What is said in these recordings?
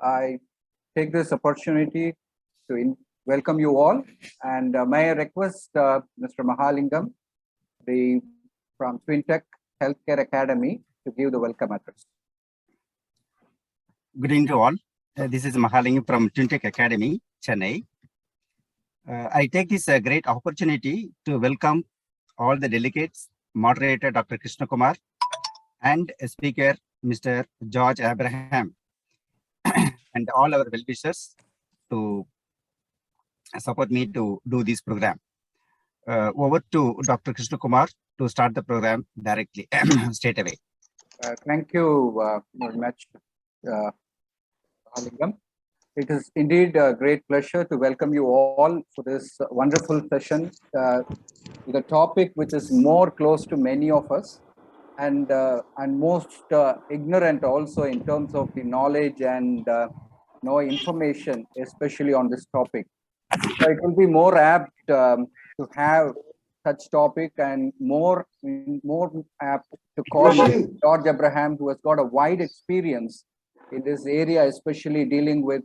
I take this opportunity to welcome you all, and may I request Mr. Mahalingam, from TwinTech Healthcare Academy, to give the welcome address. Good evening to all. This is Mahalingam from TwinTech Academy, Chennai. I take this great opportunity to welcome all the delegates, moderator Dr. Krishna Kumar, and speaker Mr. George Abraham, and all our well-wishers to support me to do this program. Over to Dr. Krishna Kumar to start the program directly, straight away. Thank you very much, Mahalingam. It is indeed a great pleasure to welcome you all for this wonderful session with a topic which is more close to many of us and most ignorant also in terms of the knowledge and information, especially on this topic. So it will be more apt to have such topic and more apt to call George Abraham, who has got a wide experience in this area, especially dealing with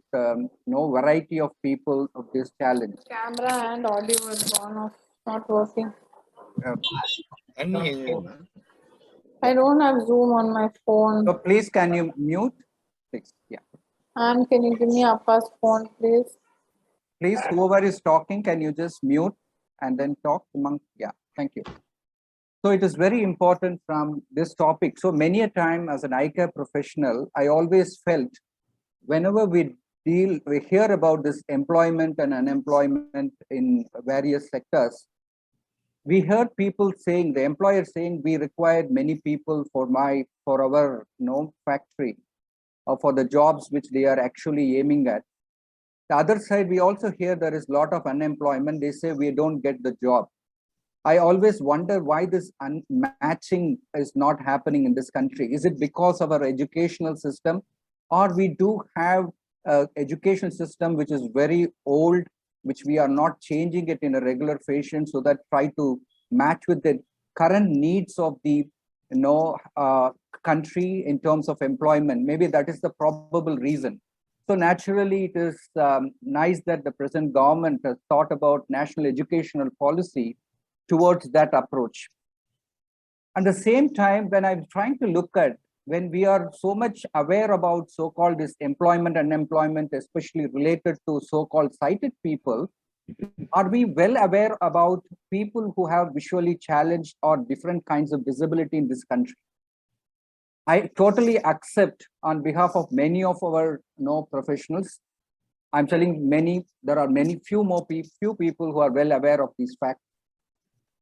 variety of people of this challenge. Camera and audio is gone off, not working. I don't have Zoom on my phone. So please, can you mute? Please, yeah. And can you give me Appa's phone, please? Please, whoever is talking, can you just mute and then talk among? Yeah, thank you. So it is very important from this topic. So many a time as an eye care professional, I always felt whenever we hear about this employment and unemployment in various sectors, we heard people saying, the employer saying, we required many people for our factory or for the jobs which they are actually aiming at. The other side, we also hear there is a lot of unemployment. They say we don't get the job. I always wonder why this matching is not happening in this country. Is it because of our educational system, or we do have an education system which is very old, which we are not changing it in a regular fashion so that try to match with the current needs of the country in terms of employment? Maybe that is the probable reason. So naturally, it is nice that the present government has thought about national educational policy towards that approach. At the same time, when I'm trying to look at, when we are so much aware about so-called this employment and unemployment, especially related to so-called sighted people, are we well aware about people who have visually challenged or different kinds of disability in this country? I totally accept on behalf of many of our professionals. I'm telling there are few people who are well aware of these facts,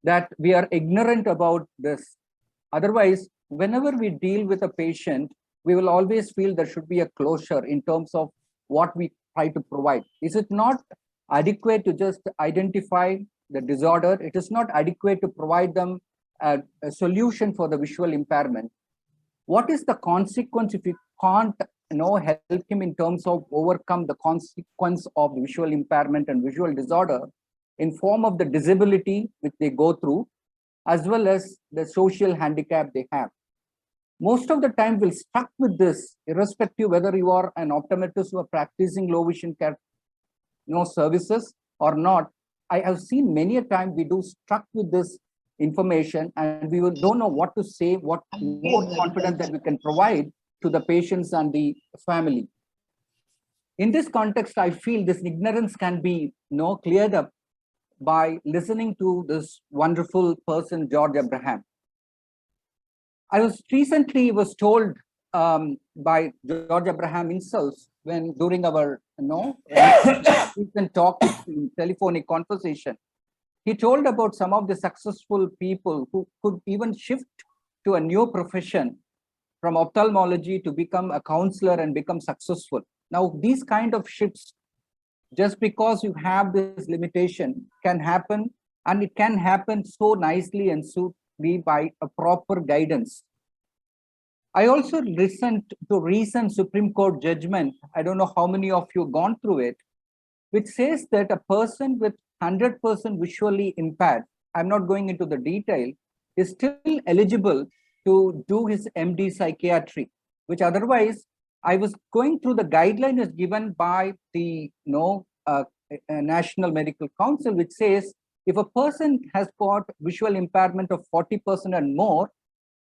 that we are ignorant about this. Otherwise, whenever we deal with a patient, we will always feel there should be a closure in terms of what we try to provide. Is it not adequate to just identify the disorder? It is not adequate to provide them a solution for the visual impairment. What is the consequence if you can't help him in terms of overcome the consequence of visual impairment and visual disorder in form of the disability which they go through, as well as the social handicap they have? Most of the time we're stuck with this, irrespective whether you are an optometrist who are practicing low vision care services or not. I have seen many a time we do stuck with this information and we don't know what to say, what more confidence that we can provide to the patients and the family. In this context, I feel this ignorance can be cleared up by listening to this wonderful person, George Abraham. I was recently told by George Abraham himself when during our recent talk, telephonic conversation, he told about some of the successful people who could even shift to a new profession from ophthalmology to become a counselor and become successful. Now, these kind of shifts, just because you have this limitation, can happen, and it can happen so nicely and suitably by a proper guidance. I also listened to recent Supreme Court judgment. I don't know how many of you have gone through it, which says that a person with 100% visually impaired, I'm not going into the detail, is still eligible to do his MD psychiatry, which otherwise I was going through the guidelines given by the National Medical Council, which says if a person has got visual impairment of 40% and more,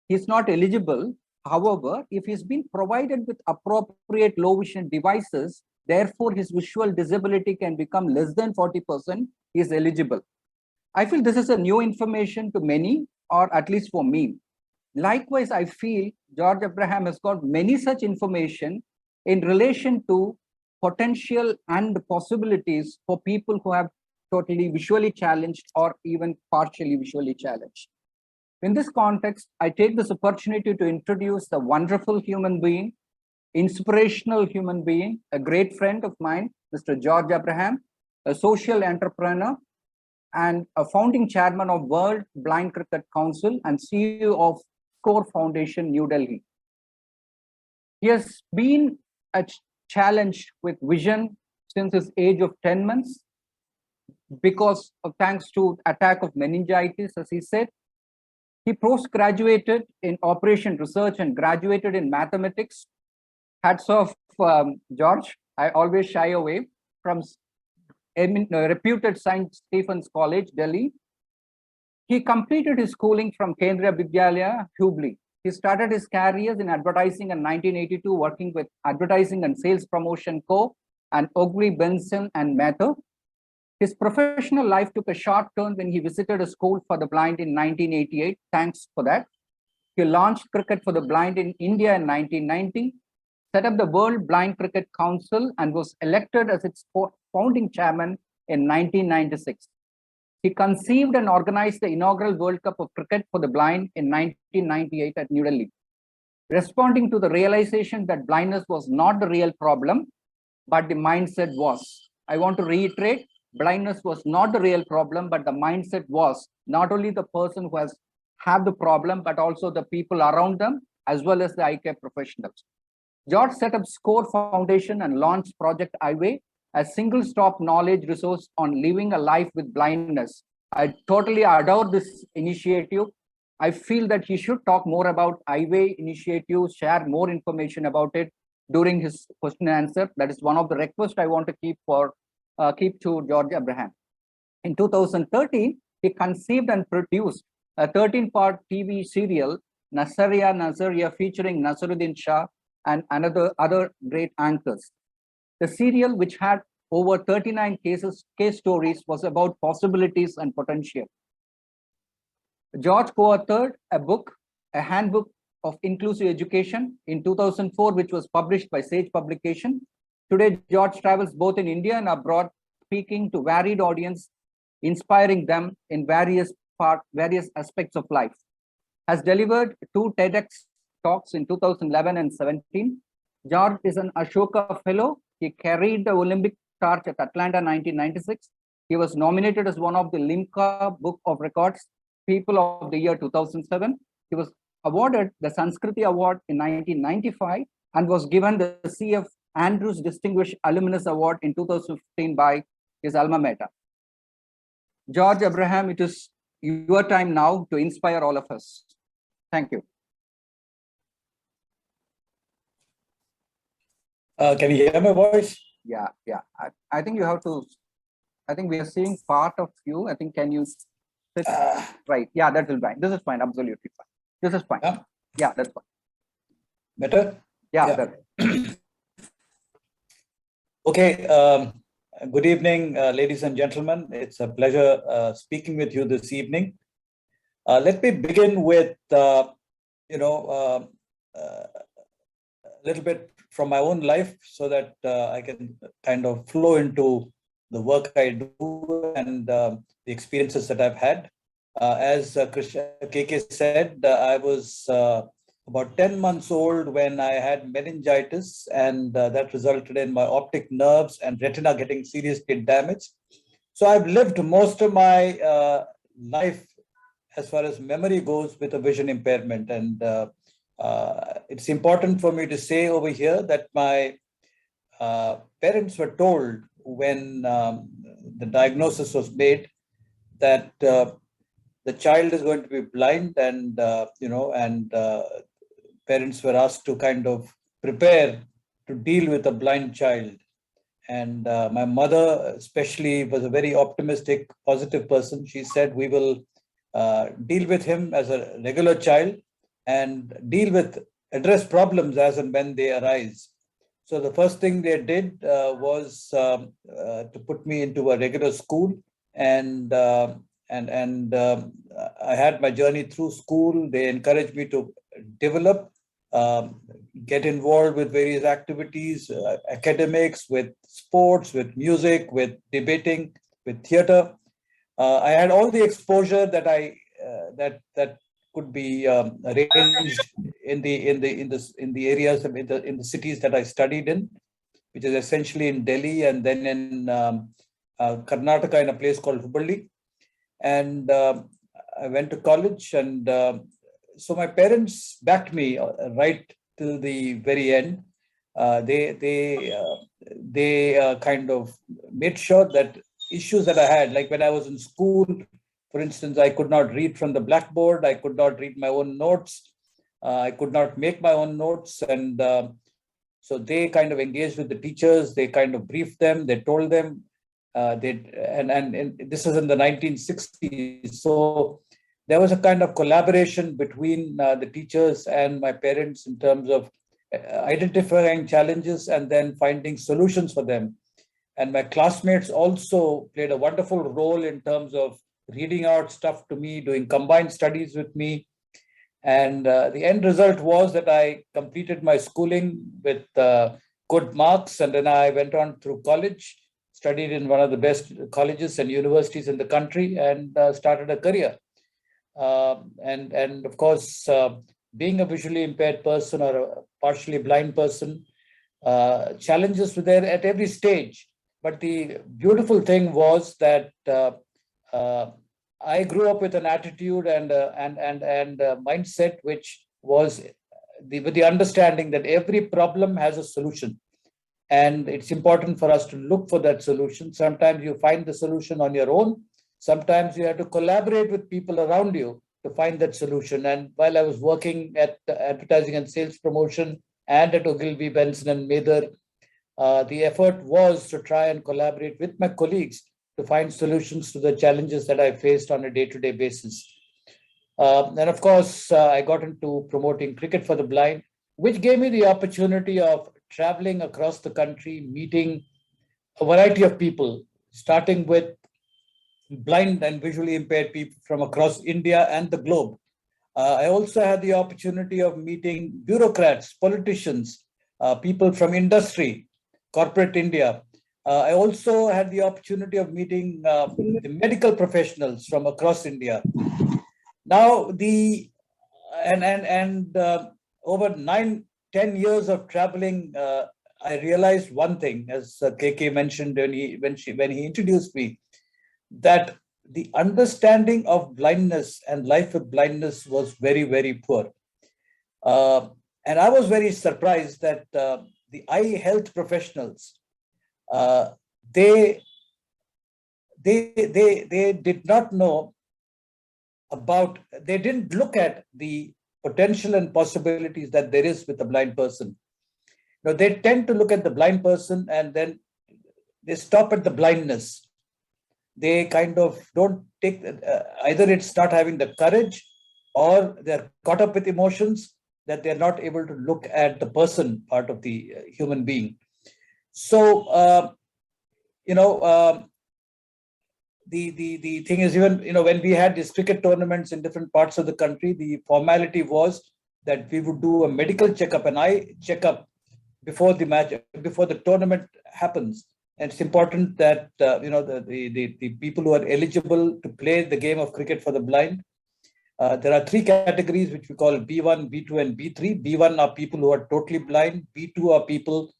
he's not eligible. However, if he's been provided with appropriate low vision devices, therefore his visual disability can become less than 40%, he is eligible. I feel this is a new information to many, or at least for me. Likewise, I feel George Abraham has got many such information in relation to potential and possibilities for people who have totally visually challenged or even partially visually challenged. In this context, I take this opportunity to introduce a wonderful human being, inspirational human being, a great friend of mine, Mr. George Abraham, a social entrepreneur, and a founding chairman of World Blind Cricket Council and CEO of Score Foundation, New Delhi. He has been challenged with vision since his age of 10 months because of thanks to attack of meningitis, as he said. He post-graduated in operation research and graduated in mathematics. Hats off, George. I always shy away from reputed St. Stephen's College, Delhi. He completed his schooling from Kendriya Vidyalaya, Hubli. He started his career in advertising in 1982, working with Advertising and Sales Promotion Co. and Ogilvy Benson and Mather. His professional life took a short turn when he visited a school for the blind in 1988. Thanks for that. He launched cricket for the blind in India in 1990, set up the World Blind Cricket Council, and was elected as its founding chairman in 1996. He conceived and organized the inaugural World Cup of Cricket for the Blind in 1998 at New Delhi. Responding to the realization that blindness was not the real problem, but the mindset was. I want to reiterate, blindness was not the real problem, but the mindset was. Not only the person who has the problem, but also the people around them, as well as the eye care professionals. George set up Score Foundation and launched Project Eyeway, a single-stop knowledge resource on living a life with blindness. I totally adore this initiative. I feel that he should talk more about Eyeway initiative, share more information about it during his question and answer. That is one of the requests I want to keep to George Abraham. In 2013, he conceived and produced a 13-part TV serial, Nazaria, featuring Nazaruddin Shah and other great anchors. The serial, which had over 39 case stories, was about possibilities and potential. George co-authored a book, a handbook of inclusive education in 2004, which was published by Sage Publication. Today, George travels both in India and abroad, speaking to varied audience, inspiring them in various aspects of life. Has delivered 2 TEDx talks in 2011 and 17. George is an Ashoka Fellow. He carried the Olympic torch at Atlanta 1996. He was nominated as one of the Limca Book of Records People of the Year 2007. He was awarded the Sanskriti Award in 1995 and was given the C.F. Andrews Distinguished Alumnus Award in 2015 by his alma mater. George Abraham, it is your time now to inspire all of us. Thank you. Can you hear my voice? Yeah. I think you have to. I think we are seeing part of you. I think, can you sit right? Yeah, that will be fine. This is fine. Absolutely fine. This is fine. Yeah, that's fine. Better? Yeah. Better. Okay. Good evening, ladies and gentlemen. It's a pleasure speaking with you this evening. Let me begin with, a little bit from my own life so that I can kind of flow into the work I do and the experiences that I've had. As Krishna KK said, I was about 10 months old when I had meningitis, and that resulted in my optic nerves and retina getting seriously damaged. So I've lived most of my life, as far as memory goes, with a vision impairment. And it's important for me to say over here that my parents were told when the diagnosis was made that the child is going to be blind, and parents were asked to kind of prepare to deal with a blind child. And my mother especially was a very optimistic, positive person. She said, we will deal with him as a regular child and address problems as and when they arise. So the first thing they did was to put me into a regular school, and I had my journey through school. They encouraged me to develop, get involved with various activities, academics, with sports, with music, with debating, with theater. I had all the exposure that that could be arranged in the areas in the cities that I studied in, which is essentially in Delhi and then in Karnataka in a place called Hubballi. And I went to college, and so my parents backed me right till the very end. They kind of made sure that issues that I had, like when I was in school, for instance, I could not read from the blackboard. I could not read my own notes. I could not make my own notes. And so they kind of engaged with the teachers. They kind of briefed them. They told them. And this is in the 1960s. So there was a kind of collaboration between the teachers and my parents in terms of identifying challenges and then finding solutions for them. And my classmates also played a wonderful role in terms of reading out stuff to me, doing combined studies with me. And the end result was that I completed my schooling with good marks. And then I went on through college, studied in one of the best colleges and universities in the country, and started a career. And of course, being a visually impaired person or a partially blind person, challenges were there at every stage. But the beautiful thing was that I grew up with an attitude and a mindset which was with the understanding that every problem has a solution. And it's important for us to look for that solution. Sometimes you find the solution on your own. Sometimes you have to collaborate with people around you to find that solution. And while I was working at advertising and sales promotion and at Ogilvy, Benson and Mather, the effort was to try and collaborate with my colleagues to find solutions to the challenges that I faced on a day-to-day basis. And of course, I got into promoting cricket for the blind, which gave me the opportunity of traveling across the country, meeting a variety of people, starting with blind and visually impaired people from across India and the globe. I also had the opportunity of meeting bureaucrats, politicians, people from industry, corporate India. I also had the opportunity of meeting the medical professionals from across India. Now, over 9-10 years of traveling, I realized one thing, as KK mentioned when he introduced me, that the understanding of blindness and life with blindness was very, very poor. And I was very surprised that the eye health professionals, they did not know about, they didn't look at the potential and possibilities that there is with a blind person. You know, they tend to look at the blind person and then they stop at the blindness. They kind of don't take, either it's not having the courage or they're caught up with emotions that they're not able to look at the person part of the human being. So, the thing is, even, when we had these cricket tournaments in different parts of the country, the formality was that we would do a medical checkup, an eye checkup before the match, before the tournament happens. And it's important that, the people who are eligible to play the game of cricket for the blind, there are 3 categories which we call B1, B2, and B3. B1 are people who are totally blind. B2 are people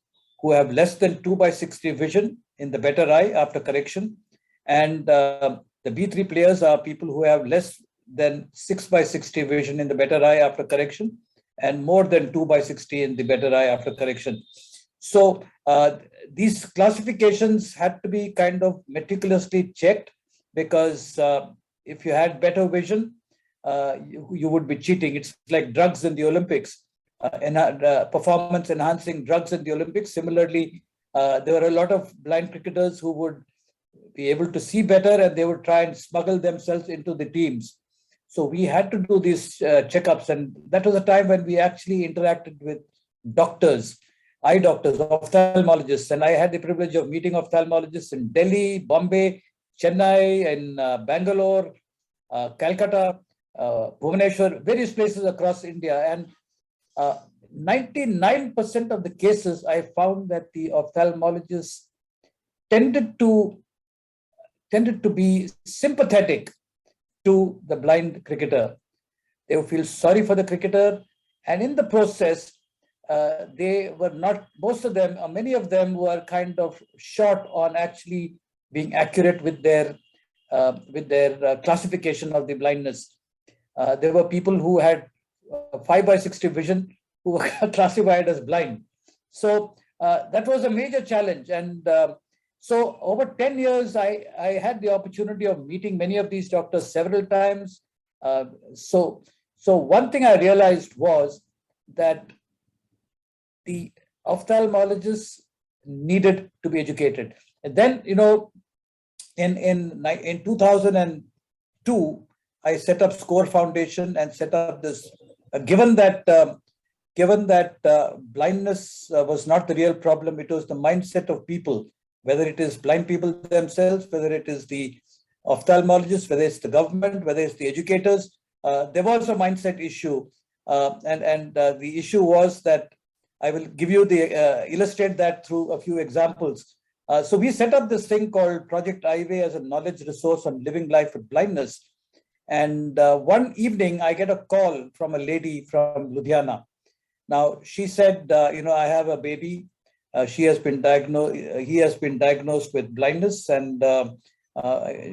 who have less than 2/60 vision in the better eye after correction. And the B3 players are people who have less than 6/60 vision in the better eye after correction and more than 2/60 in the better eye after correction. So these classifications had to be kind of meticulously checked, because if you had better vision, you would be cheating. It's like drugs in the Olympics. performance enhancing drugs in the Olympics. Similarly, there were a lot of blind cricketers who would be able to see better, and they would try and smuggle themselves into the teams. So we had to do these checkups, and that was a time when we actually interacted with doctors, eye doctors, ophthalmologists, and I had the privilege of meeting ophthalmologists in Delhi, Bombay, Chennai, and Bangalore, Calcutta, Bhubaneswar, various places across India. And 99% of the cases, I found that the ophthalmologists tended to be sympathetic to the blind cricketer. They would feel sorry for the cricketer, and in the process, they were not, most of them, many of them were kind of short on actually being accurate with their classification of the blindness. There were people who had 5/60 vision who were classified as blind. So that was a major challenge. And so over 10 years, I had the opportunity of meeting many of these doctors several times. So one thing I realized was that the ophthalmologists needed to be educated. And then, you know, in 2002, I set up SCORE Foundation and set up this, given that blindness was not the real problem, it was the mindset of people, whether it is blind people themselves, whether it is the ophthalmologists, whether it's the government, whether it's the educators. There was a mindset issue. And the issue was that I will give you illustrate that through a few examples. So we set up this thing called Project Eyeway as a knowledge resource on living life with blindness. And one evening, I get a call from a lady from Ludhiana. Now, she said, you know, I have a baby. He has been diagnosed with blindness, and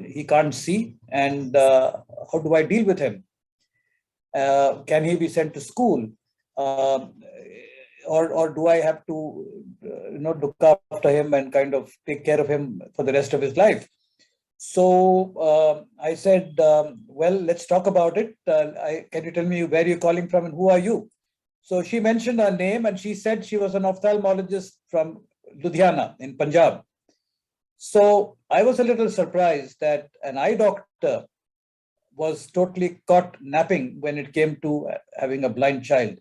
he can't see. And how do I deal with him? Can he be sent to school? Or do I have to, look after him and kind of take care of him for the rest of his life? So I said, well, let's talk about it. Can you tell me where you're calling from and who are you? So she mentioned her name, and she said she was an ophthalmologist from Ludhiana in Punjab. So I was a little surprised that an eye doctor was totally caught napping when it came to having a blind child.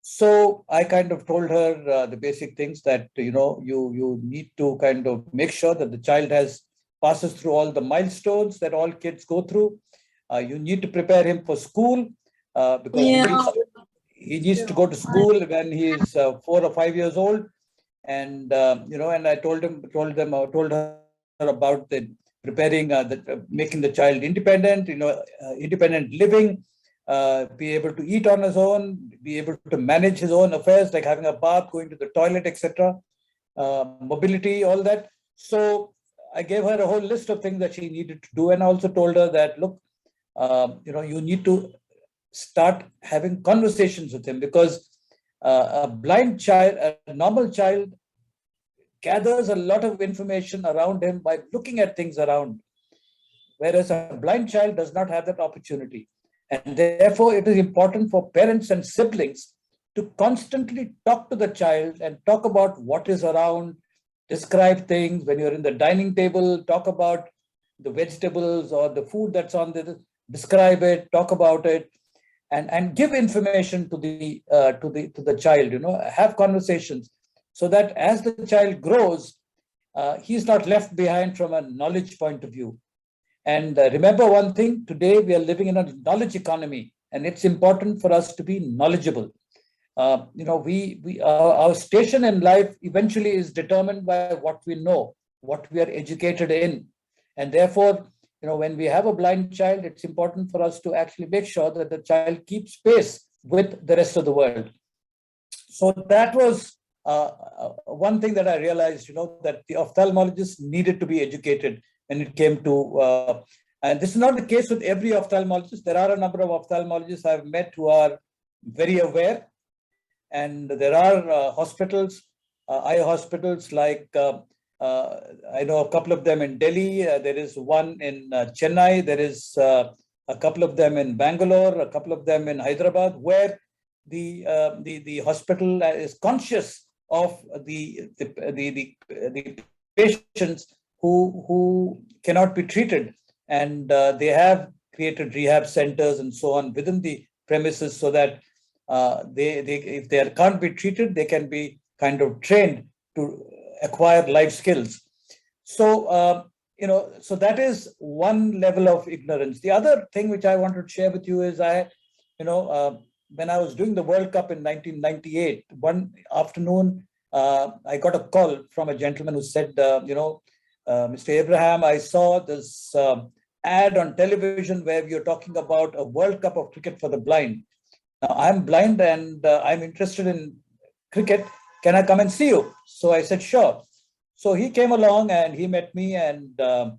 So I kind of told her the basic things that, you need to kind of make sure that the child passes through all the milestones that all kids go through. You need to prepare him for school because he needs to go to school when he is 4 or 5 years old. And, and I told her about preparing, making the child independent, independent living, be able to eat on his own, be able to manage his own affairs, like having a bath, going to the toilet, etc., mobility, all that. So I gave her a whole list of things that she needed to do. And I also told her that, look, you need to start having conversations with him, because a blind child, a normal child, gathers a lot of information around him by looking at things around, whereas a blind child does not have that opportunity. And therefore, it is important for parents and siblings to constantly talk to the child and talk about what is around, describe things. When you're in the dining table, talk about the vegetables or the food that's on there, describe it, talk about it, and give information to the child, have conversations, so that as the child grows, he's not left behind from a knowledge point of view. And remember one thing, today we are living in a knowledge economy, and it's important for us to be knowledgeable. Our station in life eventually is determined by what we know, what we are educated in. And therefore, when we have a blind child, it's important for us to actually make sure that the child keeps pace with the rest of the world. So that was one thing that I realized, that the ophthalmologists needed to be educated when it came to, and this is not the case with every ophthalmologist. There are a number of ophthalmologists I've met who are very aware. And there are hospitals, eye hospitals, like I know a couple of them in Delhi. There is one in Chennai. There is a couple of them in Bangalore, a couple of them in Hyderabad, where the hospital is conscious of the patients who cannot be treated, and they have created rehab centers and so on within the premises, so that if they can't be treated, they can be kind of trained to acquire life skills. So so that is one level of ignorance. The other thing which I wanted to share with you is when I was doing the World Cup in 1998, one afternoon, I got a call from a gentleman who said, Mr. Abraham, I saw this ad on television where you're talking about a World Cup of cricket for the blind. Now, I'm blind and I'm interested in cricket. Can I come and see you? So I said, sure. So he came along and he met me, and a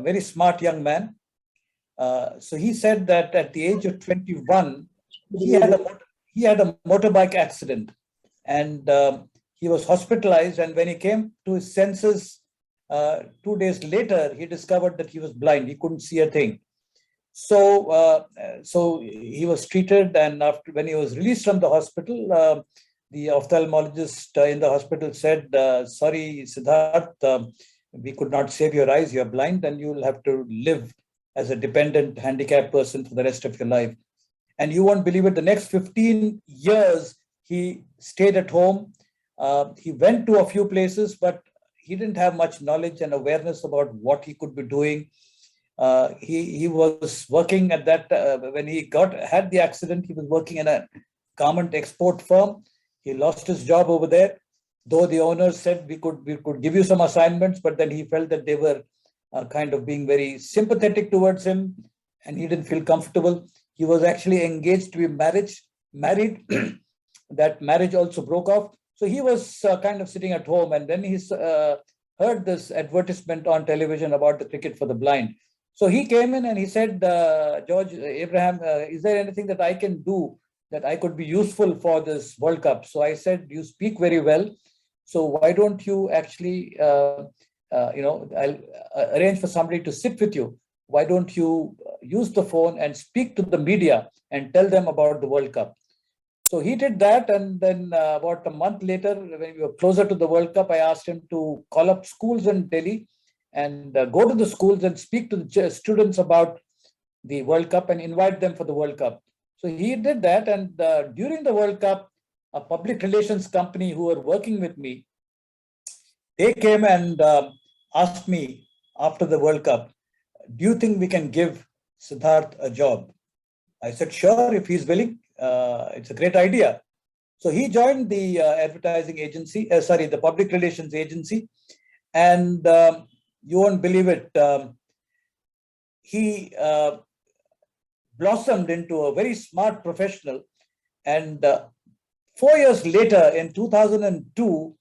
very smart young man. So he said that at the age of 21, he had a motorbike accident, and he was hospitalized. And when he came to his senses 2 days later, he discovered that he was blind. He couldn't see a thing. So he was treated, and when he was released from the hospital, the ophthalmologist in the hospital said, sorry, Siddharth, we could not save your eyes. You're blind, and you'll have to live as a dependent handicapped person for the rest of your life. And you won't believe it, the next 15 years, he stayed at home. He went to a few places, but he didn't have much knowledge and awareness about what he could be doing. He was working at that, when he had the accident, he was working in a garment export firm. He lost his job over there, though the owner said we could give you some assignments, but then he felt that they were kind of being very sympathetic towards him, and he didn't feel comfortable. He was actually engaged to be married. That marriage also broke off. So he was kind of sitting at home, and then he heard this advertisement on television about the cricket for the blind. So he came in and he said, George, Abraham, is there anything that I can do that I could be useful for this World Cup? So I said, you speak very well. So why don't you actually, I'll arrange for somebody to sit with you. Why don't you use the phone and speak to the media and tell them about the World Cup? So he did that, and then about a month later, when we were closer to the World Cup, I asked him to call up schools in Delhi and go to the schools and speak to the students about the World Cup and invite them for the World Cup. So he did that, and during the World Cup, a public relations company who were working with me, they came and asked me after the World Cup, do you think we can give Siddharth a job? I said, sure, if he's willing. It's a great idea. So he joined the advertising agency, the public relations agency, and you won't believe it. He blossomed into a very smart professional. And 4 years later, in 2002,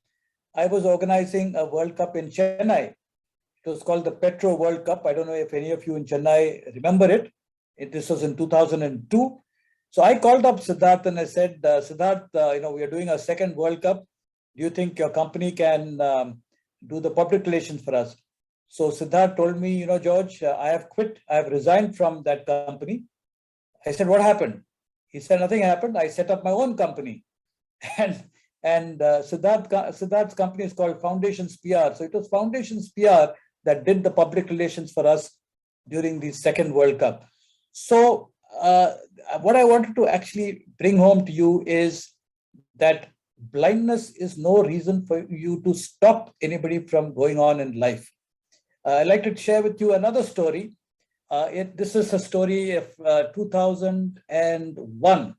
I was organizing a World Cup in Chennai. It was called the Petro World Cup. I don't know if any of you in Chennai remember it. This was in 2002. So I called up Siddharth and I said, Siddharth, we are doing a second World Cup. Do you think your company can do the public relations for us? So Siddharth told me, George, I have quit. I have resigned from that company. I said, what happened? He said, nothing happened. I set up my own company. And Siddharth's company is called Foundations PR. So it was Foundations PR that did the public relations for us during the second World Cup. So what I wanted to actually bring home to you is that blindness is no reason for you to stop anybody from going on in life. I'd like to share with you another story. This is a story of 2001.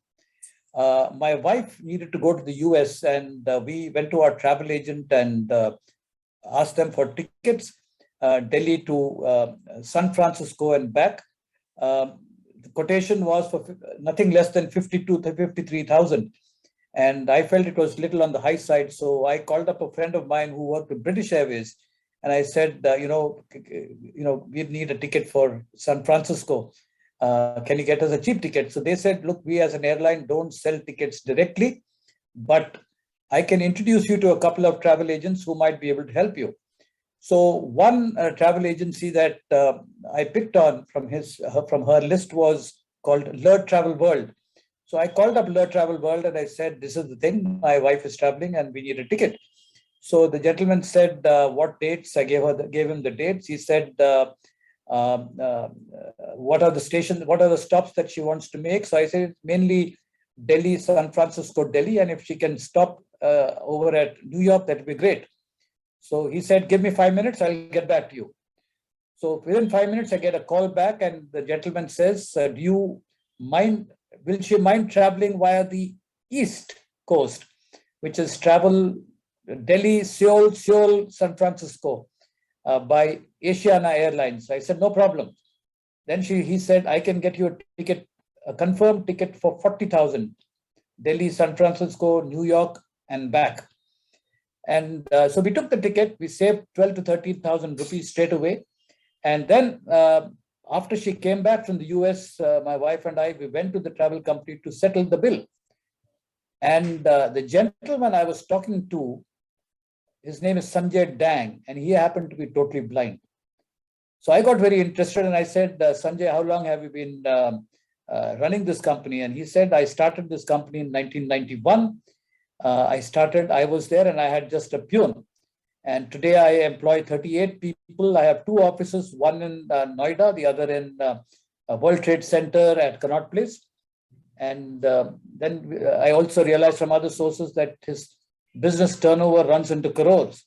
My wife needed to go to the US, and we went to our travel agent and asked them for tickets, Delhi to San Francisco and back. The quotation was for nothing less than 52 to 53,000. And I felt it was little on the high side. So I called up a friend of mine who worked with British Airways. And I said, we need a ticket for San Francisco. Can you get us a cheap ticket? So they said, look, we as an airline don't sell tickets directly, but I can introduce you to a couple of travel agents who might be able to help you. So one travel agency that I picked on from her list was called Lert Travel World. So I called up Lure Travel World and I said, this is the thing, my wife is traveling and we need a ticket. So the gentleman said, what dates? I gave him the dates. He said, what are the stations, what are the stops that she wants to make? So I said, mainly Delhi, San Francisco, Delhi. And if she can stop over at New York, that would be great. So he said, give me 5 minutes, I'll get back to you. So within 5 minutes, I get a call back and the gentleman says, do you mind, will she mind traveling via the East Coast, which is travel Delhi, Seoul, San Francisco by Asiana Airlines? I said, no problem. Then he said, I can get you a ticket, a confirmed ticket for 40,000, Delhi, San Francisco, New York, and back. And so we took the ticket, we saved 12 to 13,000 rupees straight away. And then after she came back from the US, my wife and I, we went to the travel company to settle the bill. And the gentleman I was talking to, his name is Sanjay Dang, and he happened to be totally blind. So I got very interested and I said, Sanjay, how long have you been running this company? And he said, I started this company in 1991. I was there and I had just a peon. And today I employ 38 people. I have 2 offices, one in Noida, the other in World Trade Center at Connaught Place. And then I also realized from other sources that his business turnover runs into crores.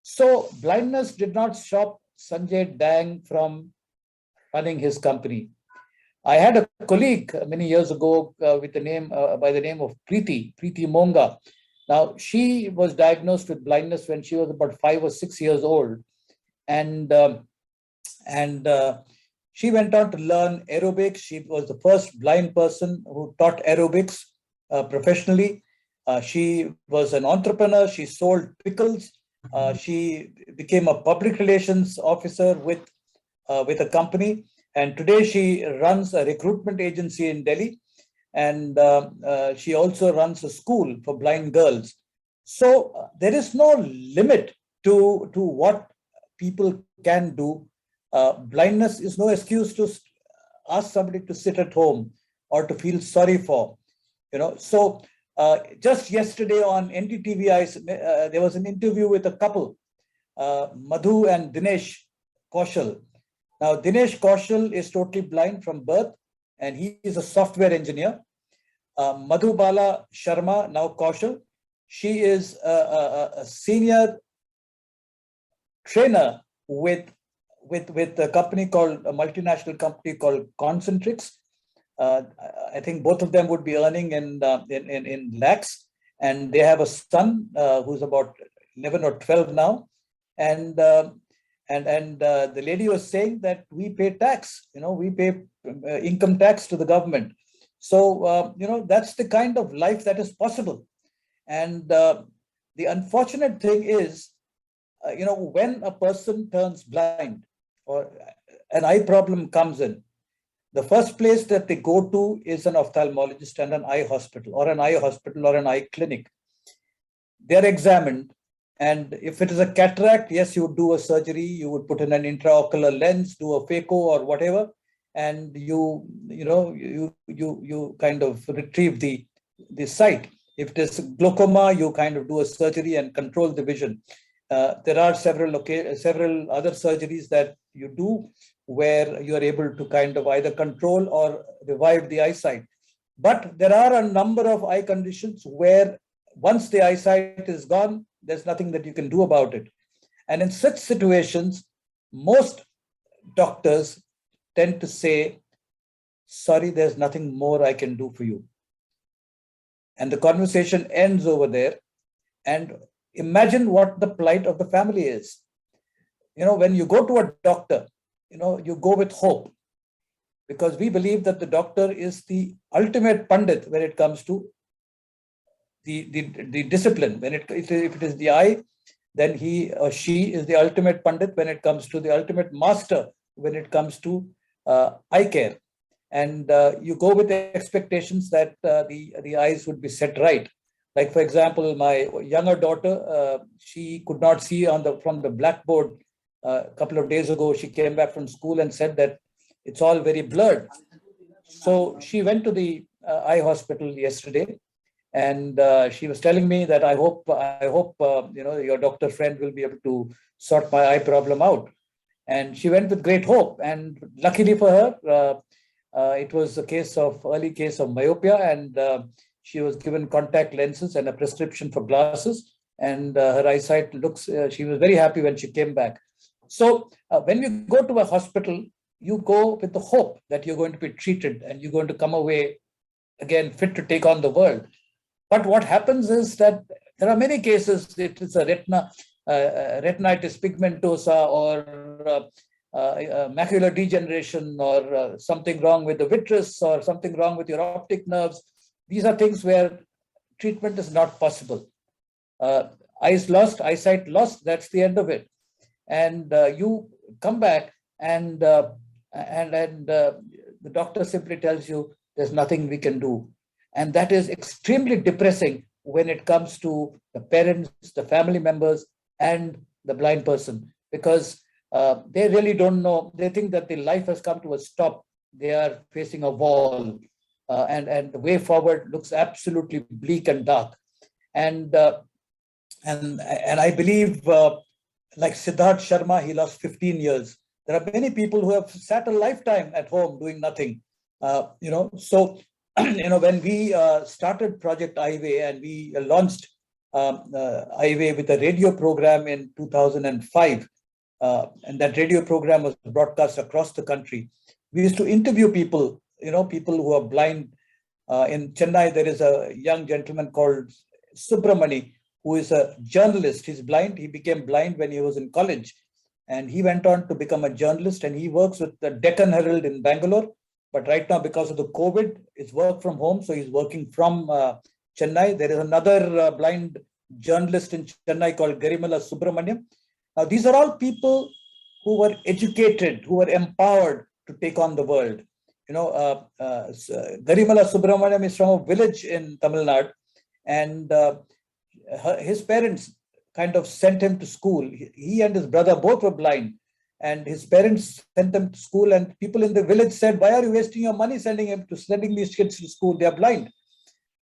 So blindness did not stop Sanjay Dang from running his company. I had a colleague many years ago with the name by the name of Preeti Monga. Now, she was diagnosed with blindness when she was about 5 or 6 years old. And she went on to learn aerobics. She was the first blind person who taught aerobics professionally. She was an entrepreneur. She sold pickles. She became a public relations officer with a company. And today she runs a recruitment agency in Delhi. And she also runs a school for blind girls. So there is no limit to what people can do. Blindness is no excuse to ask somebody to sit at home or to feel sorry for. So just yesterday on NDTV, there was an interview with a couple, Madhu and Dinesh Kaushal. Now, Dinesh Kaushal is totally blind from birth, and he is a software engineer. Madhubala Sharma, now Kaushal, she is a senior trainer with a company called, a multinational company called Concentrix. I think both of them would be earning in lakhs, and they have a son who's about 11 or 12 now. And the lady was saying that we pay tax, we pay income tax to the government. So, that's the kind of life that is possible. And the unfortunate thing is, when a person turns blind or an eye problem comes in, the first place that they go to is an ophthalmologist and an eye hospital or an eye clinic. They're examined. And if it is a cataract, yes, you would do a surgery, you would put in an intraocular lens, do a phaco or whatever, and you kind of retrieve the sight. If it is glaucoma, you kind of do a surgery and control the vision. There are several other surgeries that you do where you are able to kind of either control or revive the eyesight. But there are a number of eye conditions where once the eyesight is gone, there's nothing that you can do about it. And in such situations, most doctors tend to say, sorry, there's nothing more I can do for you. And the conversation ends over there. And imagine what the plight of the family is. When you go to a doctor, you go with hope, because we believe that the doctor is the ultimate pandit when it comes to the discipline. If it is the eye, then he or she is the ultimate pandit when it comes to the ultimate master when it comes to eye care. And you go with the expectations that the eyes would be set right. Like, for example, my younger daughter, she could not see from the blackboard a couple of days ago. She came back from school and said that it's all very blurred. So she went to the eye hospital yesterday, and she was telling me that I hope your doctor friend will be able to sort my eye problem out. And she went with great hope, and luckily for her, it was early case of myopia, and she was given contact lenses and a prescription for glasses, and her eyesight looks. She was very happy when she came back. So when you go to a hospital, you go with the hope that you're going to be treated and you're going to come away again fit to take on the world. But what happens is that there are many cases. It is a retinitis pigmentosa, or macular degeneration, or something wrong with the vitreous, or something wrong with your optic nerves. These are things where treatment is not possible. Eyes lost, eyesight lost, that's the end of it. And you come back, and the doctor simply tells you there's nothing we can do. And that is extremely depressing when it comes to the parents, the family members, and the blind person, because they really don't know. They think that their life has come to a stop. They are facing a wall, and the way forward looks absolutely bleak and dark. And I believe, like Siddharth Sharma, he lost 15 years. There are many people who have sat a lifetime at home doing nothing. So when we started Project Eyeway, and we launched Eyeway with a radio program in 2005, and that radio program was broadcast across the country. We used to interview people, people who are blind. In Chennai, there is a young gentleman called Subramani, who is a journalist. He's blind. He became blind when he was in college, and he went on to become a journalist, and he works with the Deccan Herald in Bangalore. But right now, because of the COVID, it's work from home. So he's working from Chennai. There is another blind journalist in Chennai called Garimala Subramaniam. Now, these are all people who were educated, who were empowered to take on the world. Garimala Subramaniam is from a village in Tamil Nadu, and his parents kind of sent him to school. He and his brother both were blind, and his parents sent them to school, and people in the village said, "Why are you wasting your money sending these kids to school? They are blind."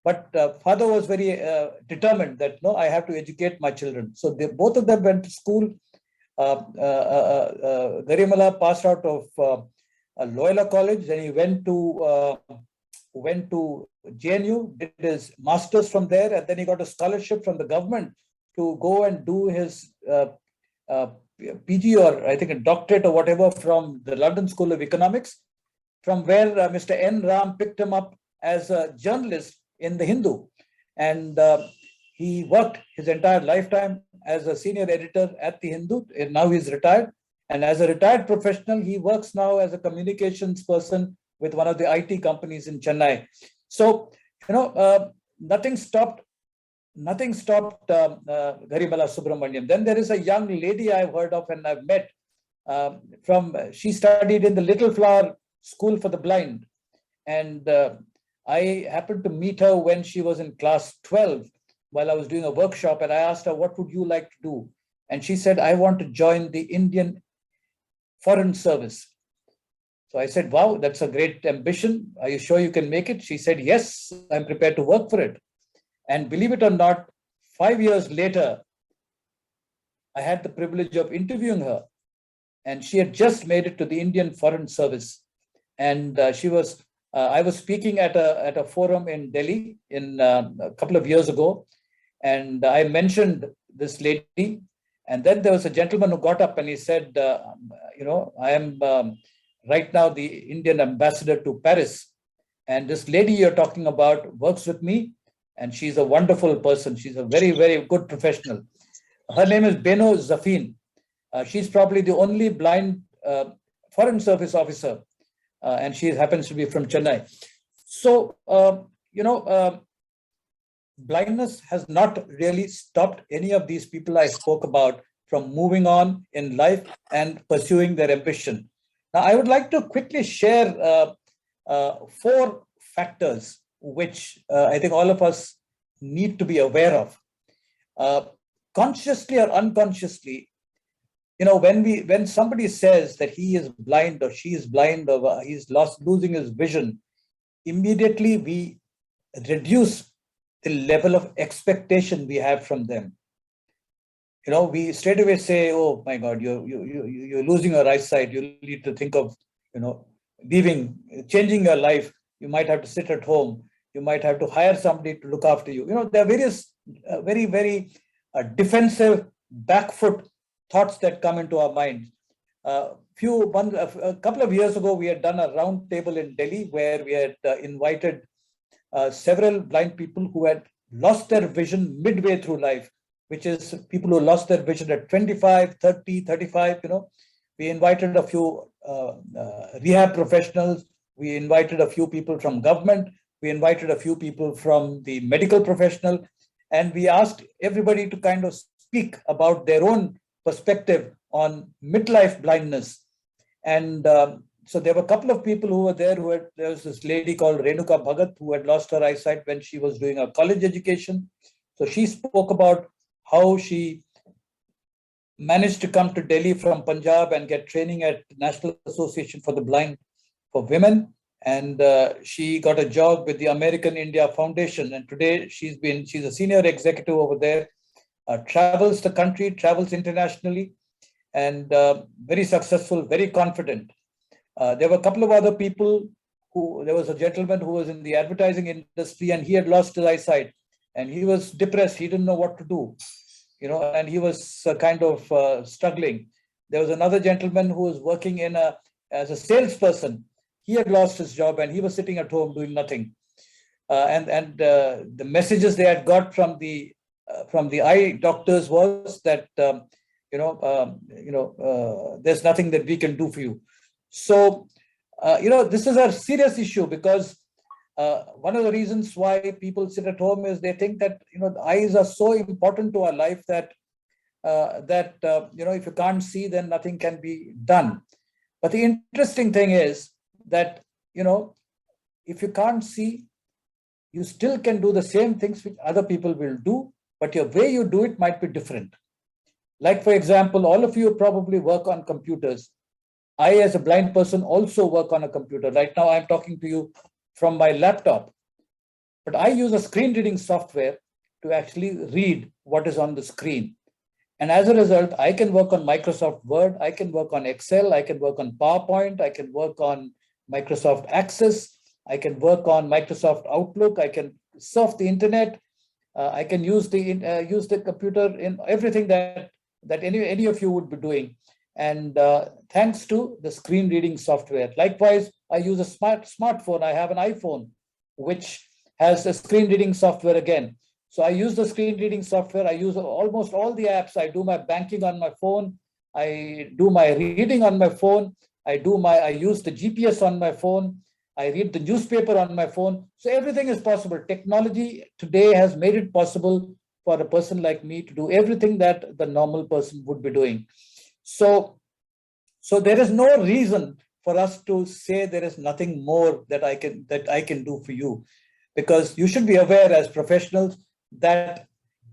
But father was very determined that, no, I have to educate my children. So both of them went to school. Garimala passed out of Loyola College, then he went to JNU, did his master's from there, and then he got a scholarship from the government to go and do his PG, or I think a doctorate or whatever, from the London School of Economics, from where Mr. N. Ram picked him up as a journalist in the Hindu. And he worked his entire lifetime as a senior editor at the Hindu, and now he's retired. And as a retired professional, he works now as a communications person with one of the IT companies in Chennai. So, nothing stopped Garimala Subramaniam. Then there is a young lady I've heard of and I've met. She studied in the Little Flower School for the Blind. And I happened to meet her when she was in class 12 while I was doing a workshop, and I asked her, "What would you like to do?" And she said, "I want to join the Indian Foreign Service." So I said, "Wow, that's a great ambition. Are you sure you can make it?" She said, "Yes, I'm prepared to work for it." And believe it or not, 5 years later, I had the privilege of interviewing her, and she had just made it to the Indian Foreign Service. And I was speaking at a forum in Delhi a couple of years ago, and I mentioned this lady. And then there was a gentleman who got up and he said, "I am right now the Indian ambassador to Paris. And this lady you're talking about works with me, and she's a wonderful person. She's a very, very good professional. Her name is Beno Zafin. She's probably the only blind Foreign Service officer, and she happens to be from Chennai." So, blindness has not really stopped any of these people I spoke about from moving on in life and pursuing their ambition. Now, I would like to quickly share 4 factors which I think all of us need to be aware of. Consciously or unconsciously, when somebody says that he is blind or she is blind or he's losing his vision, immediately we reduce the level of expectation we have from them. We straight away say, oh my God, you're losing your eyesight. You need to think of, changing your life. You might have to sit at home. You might have to hire somebody to look after you. There are various very, very defensive back foot thoughts that come into our minds. A couple of years ago, we had done a round table in Delhi where we had invited several blind people who had lost their vision midway through life, which is people who lost their vision at 25, 30, 35. We invited a few rehab professionals. We invited a few people from government. We invited a few people from the medical professional. And we asked everybody to kind of speak about their own perspective on midlife blindness. And so there were a couple of people who were there there was this lady called Renuka Bhagat who had lost her eyesight when she was doing her college education. So she spoke about how she managed to come to Delhi from Punjab and get training at National Association for the Blind for Women. And she got a job with the American India Foundation. And today she's a senior executive over there, travels the country, travels internationally, and very successful, very confident. There were a couple of other people there was a gentleman who was in the advertising industry and he had lost his eyesight and he was depressed. He didn't know what to do, and he was kind of struggling. There was another gentleman who was working as a salesperson. He had lost his job and he was sitting at home doing nothing. And the messages they had got from the eye doctors was that, there's nothing that we can do for you. So, this is a serious issue because one of the reasons why people sit at home is they think that, the eyes are so important to our life that, if you can't see, then nothing can be done. But the interesting thing is that, if you can't see, you still can do the same things which other people will do, but your way you do it might be different. Like, for example, all of you probably work on computers. I, as a blind person, also work on a computer. Right now, I'm talking to you from my laptop. But I use a screen reading software to actually read what is on the screen. And as a result, I can work on Microsoft Word, I can work on Excel, I can work on PowerPoint, I can work on Microsoft Access, I can work on Microsoft Outlook, I can surf the internet, I can use the computer in everything that any of you would be doing. And thanks to the screen reading software. Likewise, I use a smartphone. I have an iPhone, which has a screen reading software again. So I use the screen reading software. I use almost all the apps. I do my banking on my phone. I do my reading on my phone. I use the GPS on my phone. I read the newspaper on my phone. So everything is possible. Technology today has made it possible for a person like me to do everything that the normal person would be doing. So there is no reason for us to say there is nothing more that I can do for you, because you should be aware as professionals that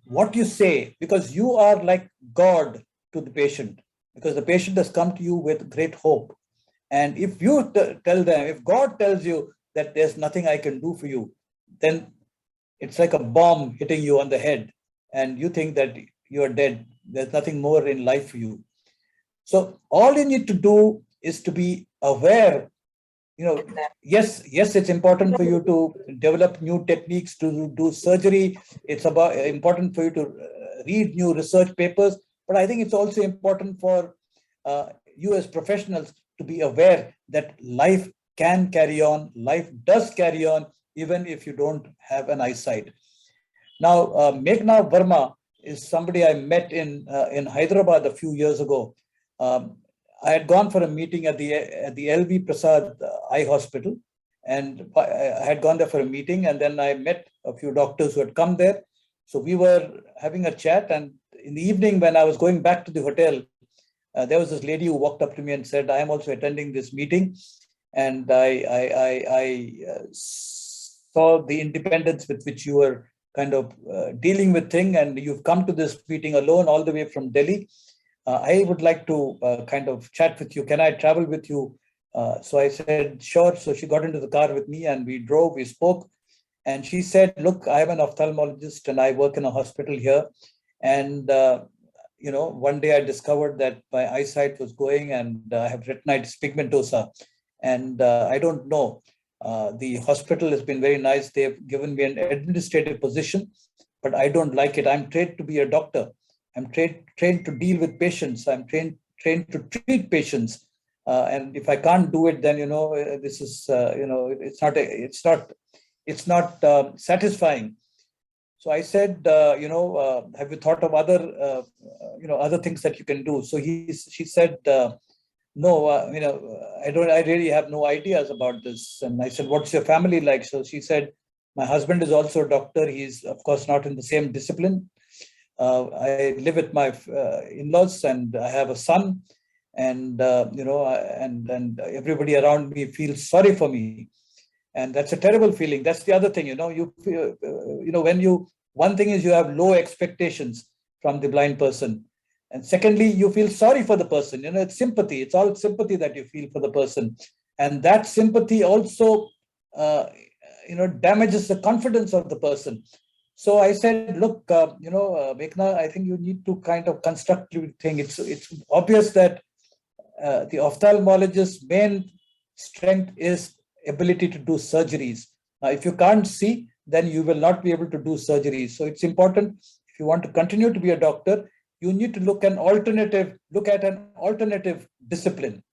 what you say, because you are like God to the patient, because the patient has come to you with great hope. And if you tell them, if God tells you that there's nothing I can do for you, then it's like a bomb hitting you on the head and you think that you're dead. There's nothing more in life for you. So all you need to do is to be aware. Yes, it's important for you to develop new techniques to do surgery. It's important for you to read new research papers. But I think it's also important for you as professionals to be aware that life can carry on. Life does carry on, even if you don't have an eyesight. Now, Meghna Verma is somebody I met in Hyderabad a few years ago. I had gone for a meeting at the L.V. Prasad Eye Hospital, and I had gone there for a meeting, and then I met a few doctors who had come there. So we were having a chat, and in the evening when I was going back to the hotel, there was this lady who walked up to me and said, I am also attending this meeting, and I saw the independence with which you were kind of dealing with things, and you've come to this meeting alone all the way from Delhi. I would like to kind of chat with you. Can I travel with you? So I said, sure. So she got into the car with me and we drove, we spoke. And she said, look, I'm an ophthalmologist and I work in a hospital here. And, one day I discovered that my eyesight was going and I have retinitis pigmentosa. And I don't know. The hospital has been very nice. They've given me an administrative position, but I don't like it. I'm trained to be a doctor. I'm trained to deal with patients. I'm trained to treat patients. And if I can't do it, then, this is, it's not satisfying. So I said, have you thought of other things that you can do? So she said, no, I really have no ideas about this. And I said, what's your family like? So she said, my husband is also a doctor. He's of course not in the same discipline. I live with my in-laws and I have a son, and and everybody around me feels sorry for me. And that's a terrible feeling. That's the other thing, you feel, one thing is you have low expectations from the blind person. And secondly, you feel sorry for the person. It's sympathy. It's all sympathy that you feel for the person. And that sympathy also, damages the confidence of the person. So I said, look, Meghna, I think you need to kind of constructively think. It's obvious that the ophthalmologist's main strength is ability to do surgeries. Now, if you can't see, then you will not be able to do surgeries. So it's important, if you want to continue to be a doctor, you need to look at an alternative discipline.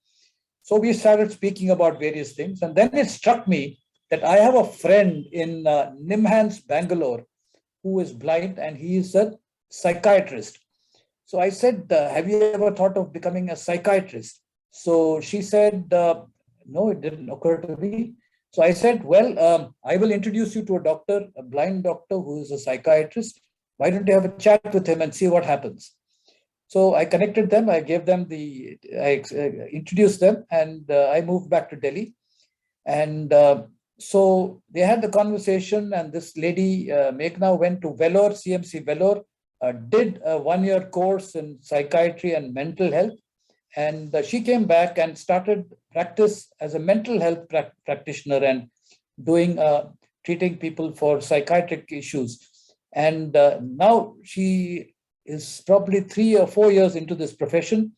So we started speaking about various things. And then it struck me that I have a friend in Nimhans, Bangalore, who is blind, and he is a psychiatrist. So I said, have you ever thought of becoming a psychiatrist? So she said, no, it didn't occur to me. So I said, well, I will introduce you to a doctor, a blind doctor who is a psychiatrist. Why don't you have a chat with him and see what happens? So I connected them. I introduced them, and I moved back to Delhi. And so they had the conversation, and this lady, Meghna, went to Vellore, CMC Vellore, did a 1-year course in psychiatry and mental health. And she came back and started practice as a mental health practitioner and doing treating people for psychiatric issues. And now she is probably 3 or 4 years into this profession.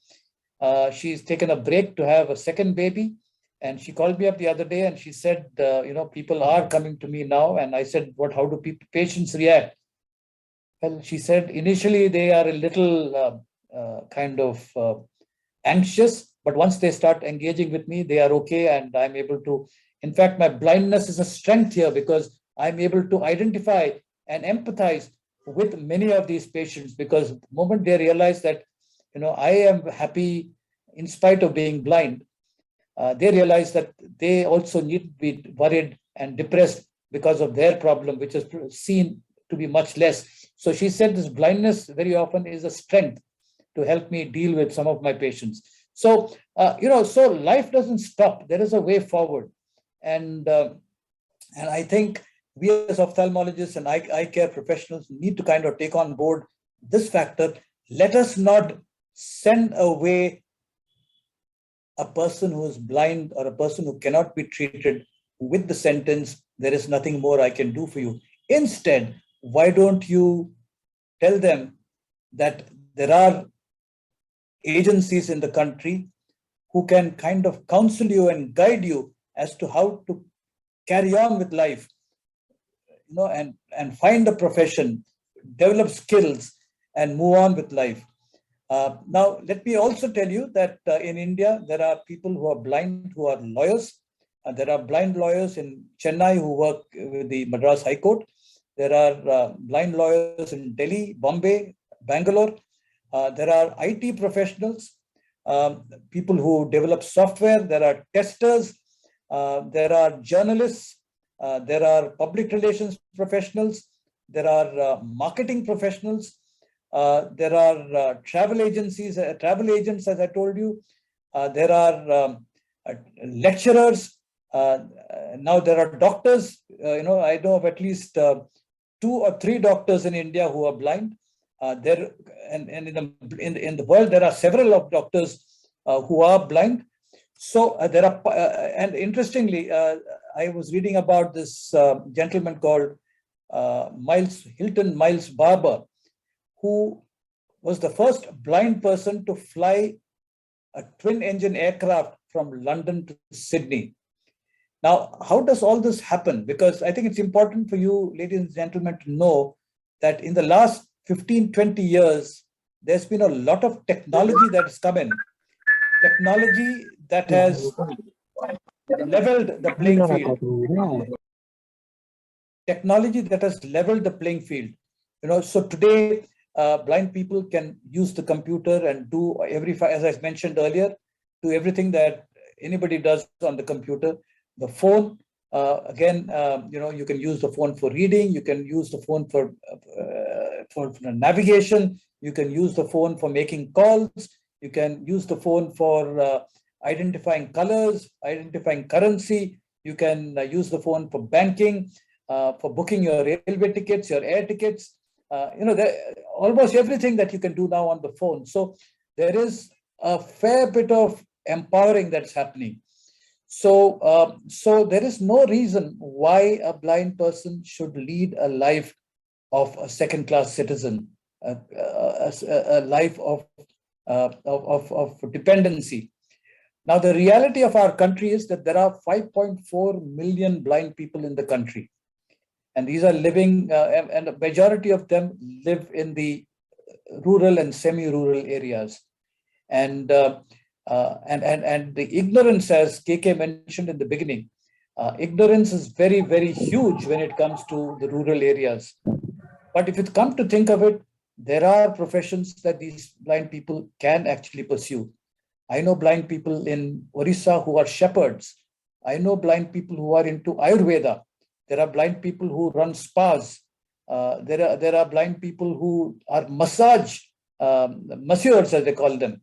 She's taken a break to have a second baby. And she called me up the other day and she said, people are coming to me now. And I said, how do patients react? Well, she said, initially they are a little anxious, but once they start engaging with me, they are okay. And I'm able to, in fact, my blindness is a strength here because I'm able to identify and empathize with many of these patients, because the moment they realize that, I am happy in spite of being blind, they realize that they also need to be worried and depressed because of their problem, which is seen to be much less. So she said this blindness very often is a strength to help me deal with some of my patients. So, so life doesn't stop. There is a way forward. And I think we as ophthalmologists and eye care professionals need to kind of take on board this factor. Let us not send away a person who is blind or a person who cannot be treated with the sentence, there is nothing more I can do for you. Instead, why don't you tell them that there are agencies in the country who can kind of counsel you and guide you as to how to carry on with life, and find a profession, develop skills, and move on with life. Now, let me also tell you that in India, there are people who are blind who are lawyers. There are blind lawyers in Chennai who work with the Madras High Court. There are blind lawyers in Delhi, Bombay, Bangalore. There are IT professionals, people who develop software. There are testers. There are journalists. There are public relations professionals. There are marketing professionals. There are travel agencies, travel agents, as I told you. There are lecturers. Now there are doctors. I know of at least 2 or 3 doctors in India who are blind. In the world, there are several of doctors who are blind. So there are, and interestingly, I was reading about this gentleman called Miles Barber, who was the first blind person to fly a twin-engine aircraft from London to Sydney. Now, how does all this happen? Because I think it's important for you, ladies and gentlemen, to know that in the last 15, 20 years, there's been a lot of technology that has come in. Technology that has leveled the playing field. Technology that has leveled the playing field. So today, blind people can use the computer and do as I mentioned earlier, do everything that anybody does on the computer. The phone, again, you can use the phone for reading. You can use the phone for navigation. You can use the phone for making calls. You can use the phone for identifying colors, identifying currency. You can use the phone for banking, for booking your railway tickets, your air tickets. Almost everything that you can do now on the phone. So there is a fair bit of empowering that's happening. So there is no reason why a blind person should lead a life of a second-class citizen, a life of dependency. Now, the reality of our country is that there are 5.4 million blind people in the country. And these are living, and a majority of them live in the rural and semi-rural areas. And the ignorance, as KK mentioned in the beginning, ignorance is very, very huge when it comes to the rural areas. But if you come to think of it, there are professions that these blind people can actually pursue. I know blind people in Orissa who are shepherds. I know blind people who are into Ayurveda. There are blind people who run spas. There are blind people who are masseurs, as they call them.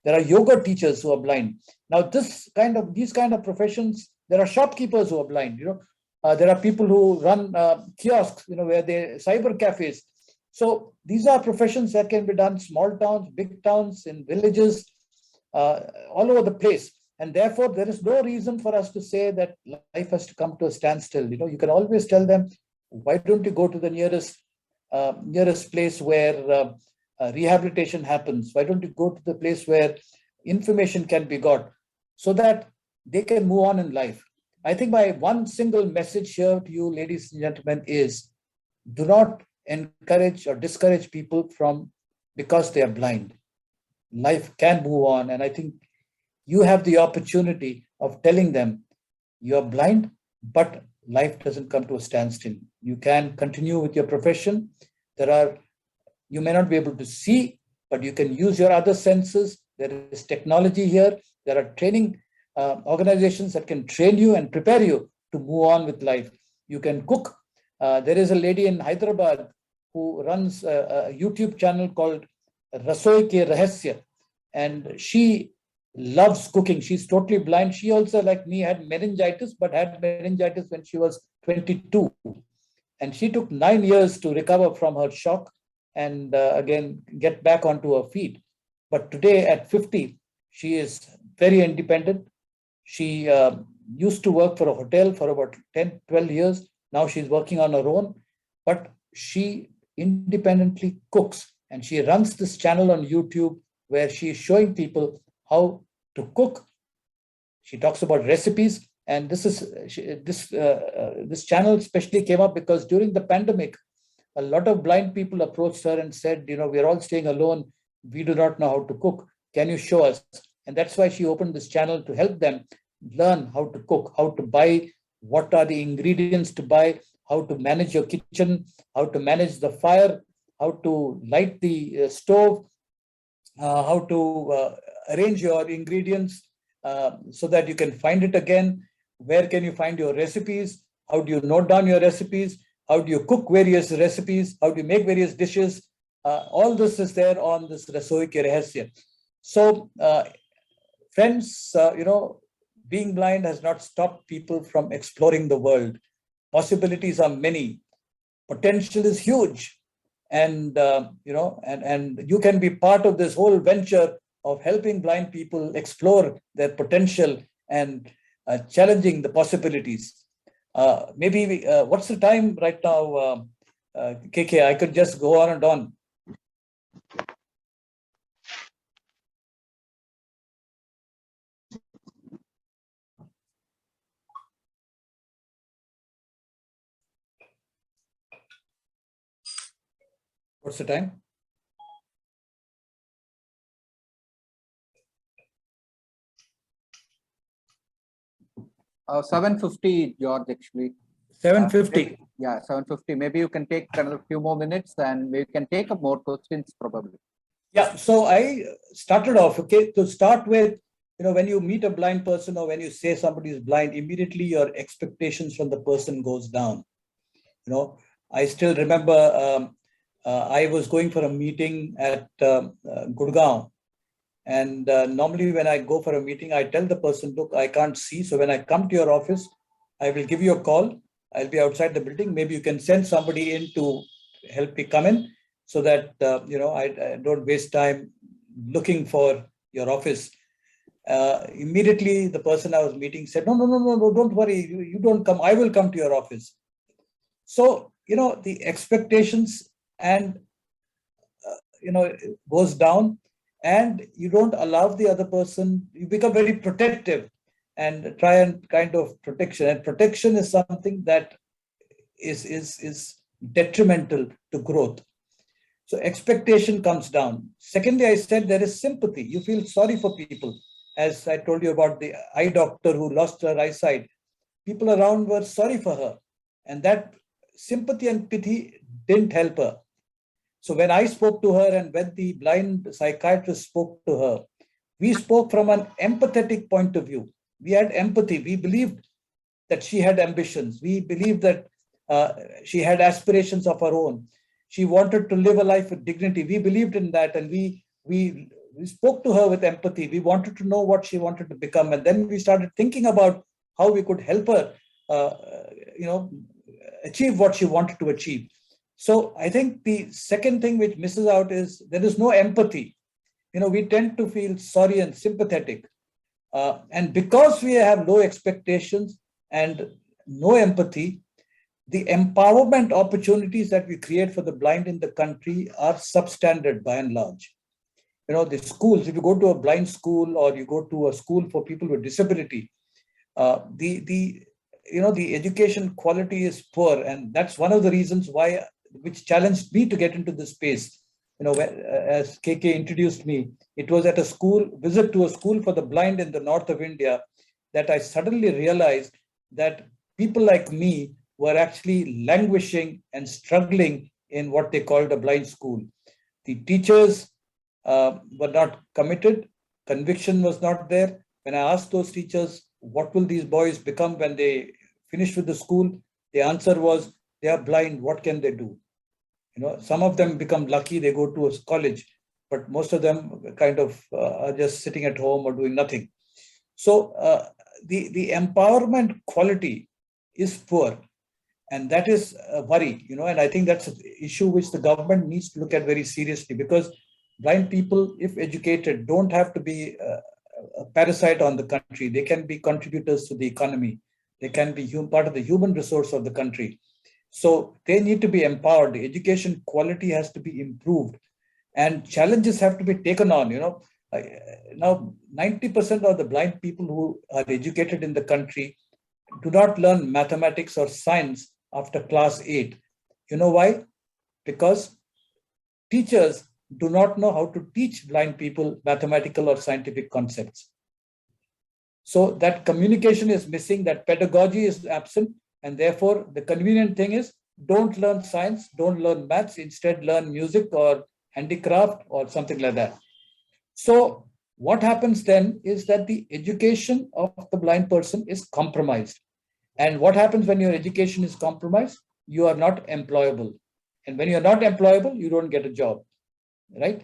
There are yoga teachers who are blind. Now, these kind of professions, there are shopkeepers who are blind. There are people who run kiosks, where they cyber cafes. So these are professions that can be done small towns, big towns, in villages, all over the place. And therefore, there is no reason for us to say that life has to come to a standstill. You can always tell them, why don't you go to the nearest place where rehabilitation happens? Why don't you go to the place where information can be got so that they can move on in life? I think my one single message here to you, ladies and gentlemen, is do not encourage or discourage people because they are blind. Life can move on. And I think you have the opportunity of telling them you're blind, but life doesn't come to a standstill. You can continue with your profession. You may not be able to see, but you can use your other senses. There is technology here. There are training organizations that can train you and prepare you to move on with life. You can cook. There is a lady in Hyderabad who runs a YouTube channel called Rasoi Ke Rahasya, and she loves cooking. She's totally blind. She also, like me, had meningitis, but had meningitis when she was 22. And she took 9 years to recover from her shock and again get back onto her feet. But today at 50, she is very independent. She used to work for a hotel for about 10, 12 years. Now she's working on her own, but she independently cooks. And she runs this channel on YouTube where she is showing people how to cook. She talks about recipes. And this channel especially came up because during the pandemic, a lot of blind people approached her and said, we're all staying alone. We do not know how to cook. Can you show us? And that's why she opened this channel to help them learn how to cook, how to buy, what are the ingredients to buy, how to manage your kitchen, how to manage the fire, how to light the stove, how to arrange your ingredients so that you can find it again. Where can you find your recipes? How do you note down your recipes? How do you cook various recipes? How do you make various dishes? All this is there on this Rasoi Ke Rahasya. So, friends, being blind has not stopped people from exploring the world. Possibilities are many. Potential is huge. And, and you can be part of this whole venture of helping blind people explore their potential and challenging the possibilities. What's the time right now, KK? I could just go on and on. What's the time? Uh, 7:50, George, actually. 7:50. Yeah, 7:50. Maybe you can take another few more minutes and we can take up more questions probably. Yeah, so I started off, okay, to start with, when you meet a blind person or when you say somebody is blind, immediately your expectations from the person goes down. I still remember I was going for a meeting at Gurgaon. And normally when I go for a meeting, I tell the person, look, I can't see. So when I come to your office, I will give you a call. I'll be outside the building. Maybe you can send somebody in to help me come in so that, I don't waste time looking for your office. Immediately, the person I was meeting said, no, don't worry. You don't come. I will come to your office. So, the expectations and, goes down. And you don't allow the other person, you become very protective and try and kind of protection. And protection is something that is detrimental to growth. So expectation comes down. Secondly, I said there is sympathy. You feel sorry for people. As I told you about the eye doctor who lost her eyesight, people around were sorry for her. And that sympathy and pity didn't help her. So when I spoke to her and when the blind psychiatrist spoke to her, we spoke from an empathetic point of view. We had empathy. We believed that she had ambitions. We believed that she had aspirations of her own. She wanted to live a life with dignity. We believed in that, and we spoke to her with empathy. We wanted to know what she wanted to become, and then we started thinking about how we could help her, achieve what she wanted to achieve. So I think the second thing which misses out is there is no empathy. We tend to feel sorry and sympathetic. And because we have low expectations and no empathy, the empowerment opportunities that we create for the blind in the country are substandard by and large. The schools, if you go to a blind school or you go to a school for people with disability, the education quality is poor. And that's one of the reasons which challenged me to get into this space. As KK introduced me, it was at a visit to a school for the blind in the north of India that I suddenly realized that people like me were actually languishing and struggling in what they called a blind school. The teachers were not committed. Conviction was not there. When I asked those teachers, what will these boys become when they finish with the school? The answer was, they are blind. What can they do? Some of them become lucky, they go to a college, but most of them kind of are just sitting at home or doing nothing. So the empowerment quality is poor, and that is a worry, and I think that's an issue which the government needs to look at very seriously, because blind people, if educated, don't have to be a parasite on the country. They can be contributors to the economy. They can be part of the human resource of the country. So they need to be empowered. The education quality has to be improved, and challenges have to be taken on. Now 90% of the blind people who are educated in the country do not learn mathematics or science after class 8. You know why? Because teachers do not know how to teach blind people mathematical or scientific concepts. So that communication is missing, that pedagogy is absent. And therefore, the convenient thing is, don't learn science, don't learn maths, instead learn music or handicraft or something like that. So what happens then is that the education of the blind person is compromised. And what happens when your education is compromised? You are not employable. And when you're not employable, you don't get a job, right?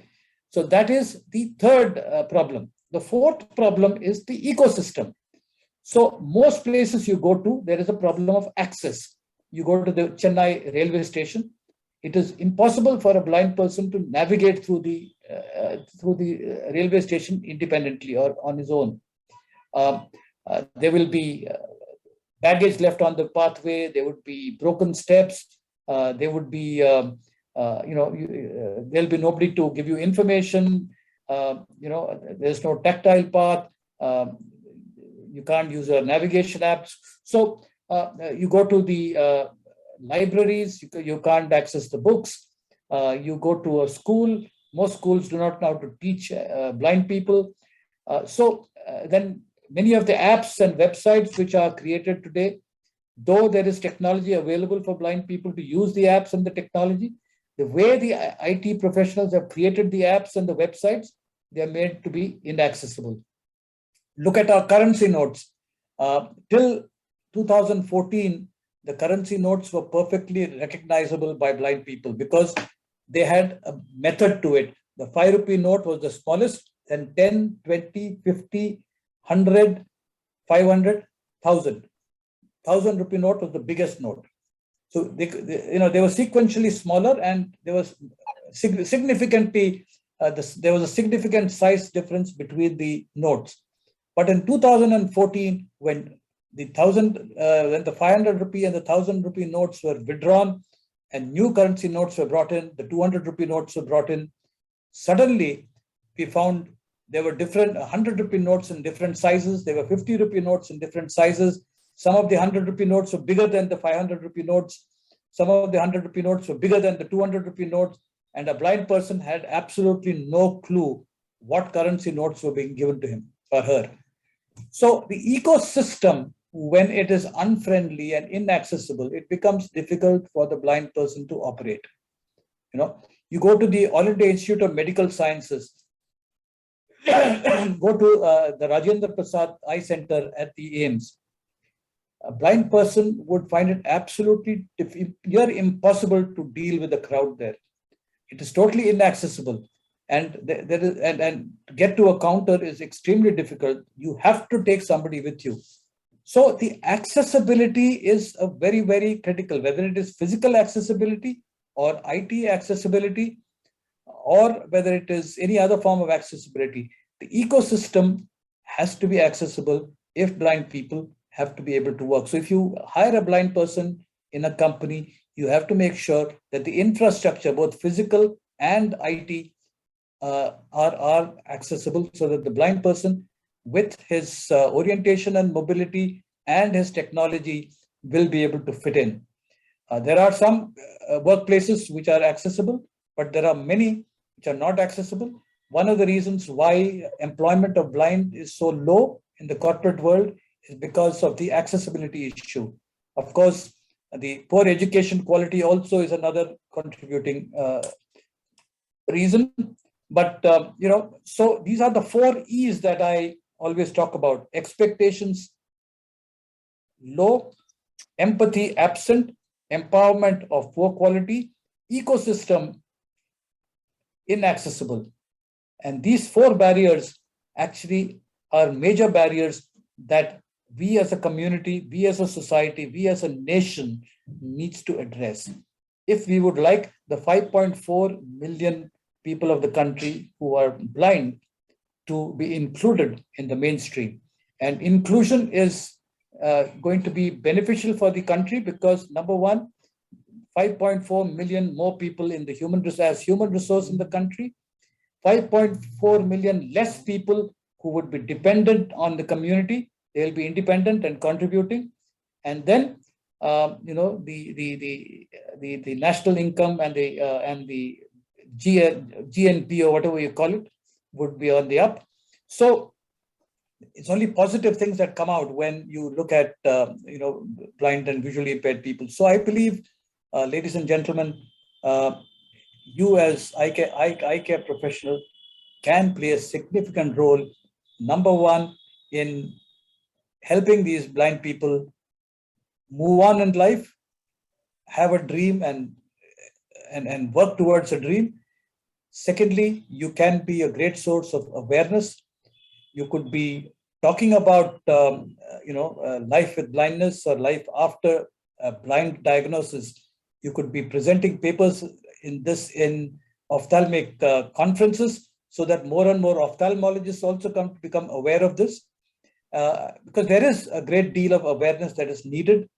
So that is the third problem. The fourth problem is the ecosystem. So most places you go to, there is a problem of access. You go to the Chennai railway station. It is impossible for a blind person to navigate through the through the railway station independently or on his own. There will be baggage left on the pathway. There would be broken steps. There would be, there'll be nobody to give you information. There's no tactile path. You can't use your navigation apps. So you go to the libraries, you can't access the books. You go to a school. Most schools do not know how to teach blind people. Then many of the apps and websites which are created today, though there is technology available for blind people to use the apps and the technology, the way the IT professionals have created the apps and the websites, they are made to be inaccessible. Look at our currency notes. Till 2014, the currency notes were perfectly recognizable by blind people because they had a method to it. The 5 rupee note was the smallest, then 10, 20, 50, 100, 500, 1,000. 1,000 rupee note was the biggest note. So they were sequentially smaller, and there was significantly there was a significant size difference between the notes. But in 2014, when the 500 rupee and the 1,000 rupee notes were withdrawn, and new currency notes were brought in, the 200 rupee notes were brought in, suddenly we found there were different 100 rupee notes in different sizes. There were 50 rupee notes in different sizes. Some of the 100 rupee notes were bigger than the 500 rupee notes. Some of the 100 rupee notes were bigger than the 200 rupee notes. And a blind person had absolutely no clue what currency notes were being given to him or her. So the ecosystem, when it is unfriendly and inaccessible, it becomes difficult for the blind person to operate. You go to the All India Institute of Medical Sciences, go to the Rajendra Prasad Eye Center at the AIMS. A blind person would find it absolutely impossible to deal with the crowd there. It is totally inaccessible, and to get to a counter is extremely difficult. You have to take somebody with you. So the accessibility is a very, very critical, whether it is physical accessibility or IT accessibility, or whether it is any other form of accessibility. The ecosystem has to be accessible if blind people have to be able to work. So if you hire a blind person in a company, you have to make sure that the infrastructure, both physical and IT, are accessible so that the blind person, with his orientation and mobility and his technology, will be able to fit in. There are some workplaces which are accessible, but there are many which are not accessible. One of the reasons why employment of blind is so low in the corporate world is because of the accessibility issue. Of course, the poor education quality also is another contributing reason. But, so these are the 4 E's that I always talk about: expectations low, empathy absent, empowerment of poor quality, ecosystem inaccessible. And these 4 barriers actually are major barriers that we as a community, we as a society, we as a nation needs to address. If we would like the 5.4 million people of the country who are blind to be included in the mainstream. And inclusion is going to be beneficial for the country because, number one, 5.4 million more people in the human resource in the country, 5.4 million less people who would be dependent on the community. They'll be independent and contributing. And then, the national income and the GNP or whatever you call it would be on the up. So it's only positive things that come out when you look at blind and visually impaired people. So I believe, ladies and gentlemen, you as eye care professional can play a significant role. Number one, in helping these blind people move on in life, have a dream and work towards a dream. Secondly, you can be a great source of awareness. You could be talking about life with blindness or life after a blind diagnosis. You could be presenting papers in ophthalmic conferences so that more and more ophthalmologists also come to become aware of this. Because there is a great deal of awareness that is needed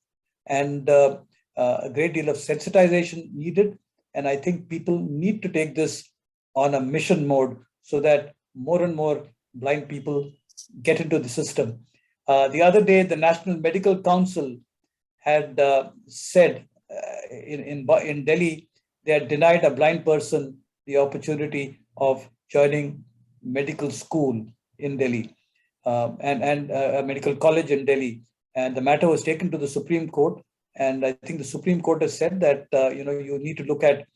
and a great deal of sensitization needed. And I think people need to take this on a mission mode so that more and more blind people get into the system. The other day, the National Medical Council had said in Delhi, they had denied a blind person the opportunity of joining medical school in Delhi and a medical college in Delhi. And the matter was taken to the Supreme Court. And I think the Supreme Court has said that you need to look at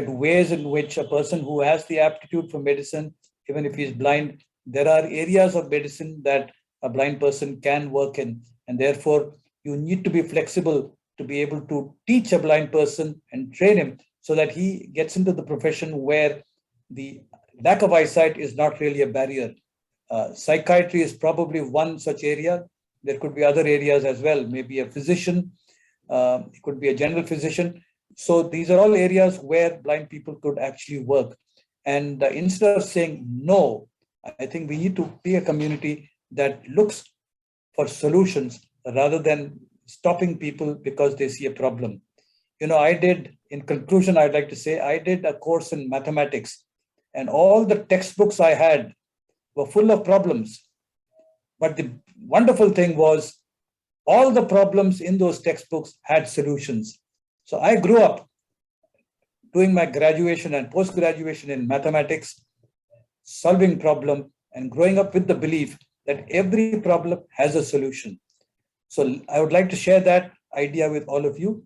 ways in which a person who has the aptitude for medicine, even if he's blind, there are areas of medicine that a blind person can work in. And therefore, you need to be flexible to be able to teach a blind person and train him so that he gets into the profession where the lack of eyesight is not really a barrier. Psychiatry is probably one such area. There could be other areas as well, maybe a physician, it could be a general physician. So these are all areas where blind people could actually work. And instead of saying no, I think we need to be a community that looks for solutions rather than stopping people because they see a problem. I did, in conclusion, I'd like to say, I did a course in mathematics and all the textbooks I had were full of problems. But the wonderful thing was all the problems in those textbooks had solutions. So I grew up doing my graduation and post-graduation in mathematics, solving problem and growing up with the belief that every problem has a solution. So I would like to share that idea with all of you.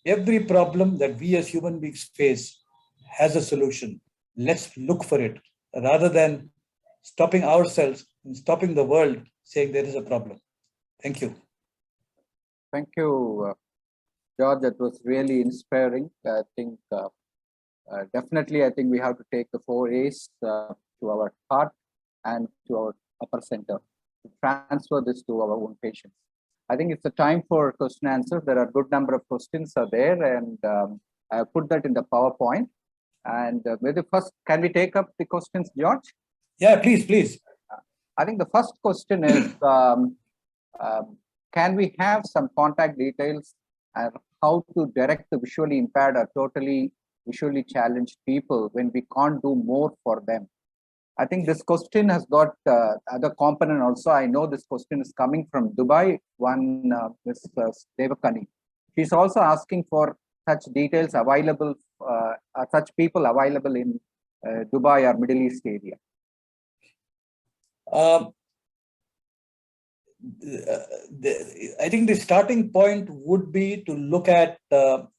Every problem that we as human beings face has a solution. Let's look for it rather than stopping ourselves and stopping the world saying there is a problem. Thank you. Thank you, George. That was really inspiring. I think definitely, I think we have to take the 4 A's to our heart and to our upper center to transfer this to our own patients. I think it's a time for question answer. There are a good number of questions are there, and I have put that in the PowerPoint. And maybe first, can we take up the questions, George? Yeah, please. I think the first question is, can we have some contact details and how to direct the visually impaired or totally visually challenged people when we can't do more for them? I think this question has got other component also. I know this question is coming from Dubai, one Ms. Devakani. She's also asking for such details available, such people available in Dubai or Middle East area. I think the starting point would be to look at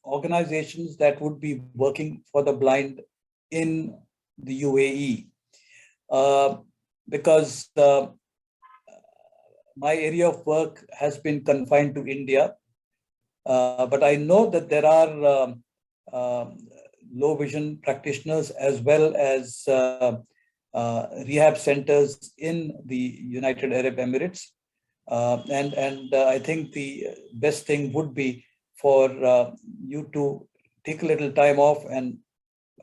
organizations that would be working for the blind in the UAE. Because my area of work has been confined to India. But I know that there are low vision practitioners as well as rehab centers in the United Arab Emirates. And I think the best thing would be for you to take a little time off and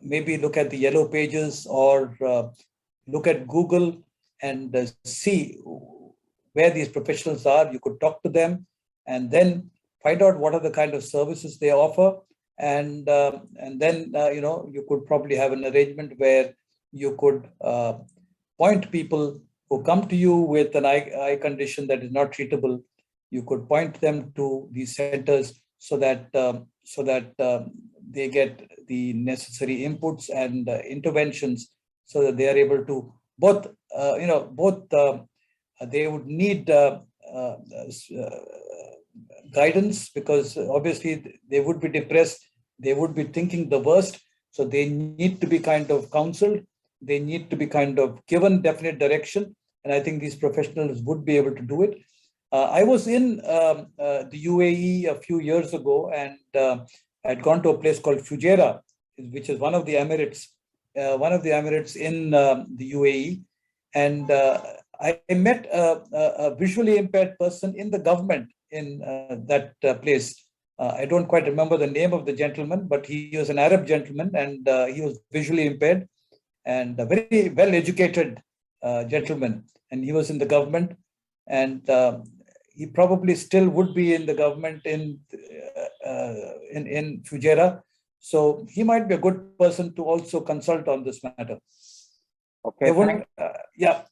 maybe look at the yellow pages or look at Google and see where these professionals are. You could talk to them and then find out what are the kind of services they offer. And then, you could probably have an arrangement where you could point people who come to you with an eye condition that is not treatable. You could point them to these centers so that they get the necessary inputs and interventions so that they are able to they would need guidance because obviously they would be depressed. They would be thinking the worst. So they need to be kind of counseled. They need to be kind of given definite direction. And I think these professionals would be able to do it. I was in the UAE a few years ago, and I'd gone to a place called Fujairah, which is one of the Emirates in the UAE. And I met a visually impaired person in the government in that place. I don't quite remember the name of the gentleman, but he was an Arab gentleman, and he was visually impaired and a very well-educated gentleman. And he was in the government, and he probably still would be in the government in Fujairah. So he might be a good person to also consult on this matter. Okay. Yeah.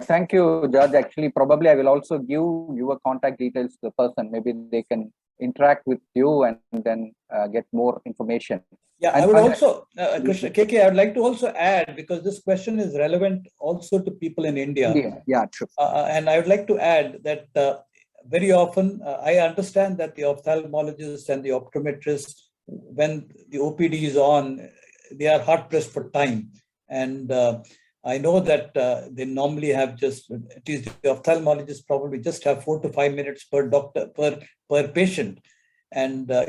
Thank you, Judge. Actually, probably I will also give your contact details to the person. Maybe they can interact with you and then get more information. Yeah, and I would also, Krishna, KK, I would like to also add, because this question is relevant also to people in India. Yeah, true. And I would like to add that very often I understand that the ophthalmologist and the optometrist, when the OPD is on, they are hard pressed for time. And I know that they normally have just, at least the ophthalmologists probably just have 4 to 5 minutes per doctor, per patient. And the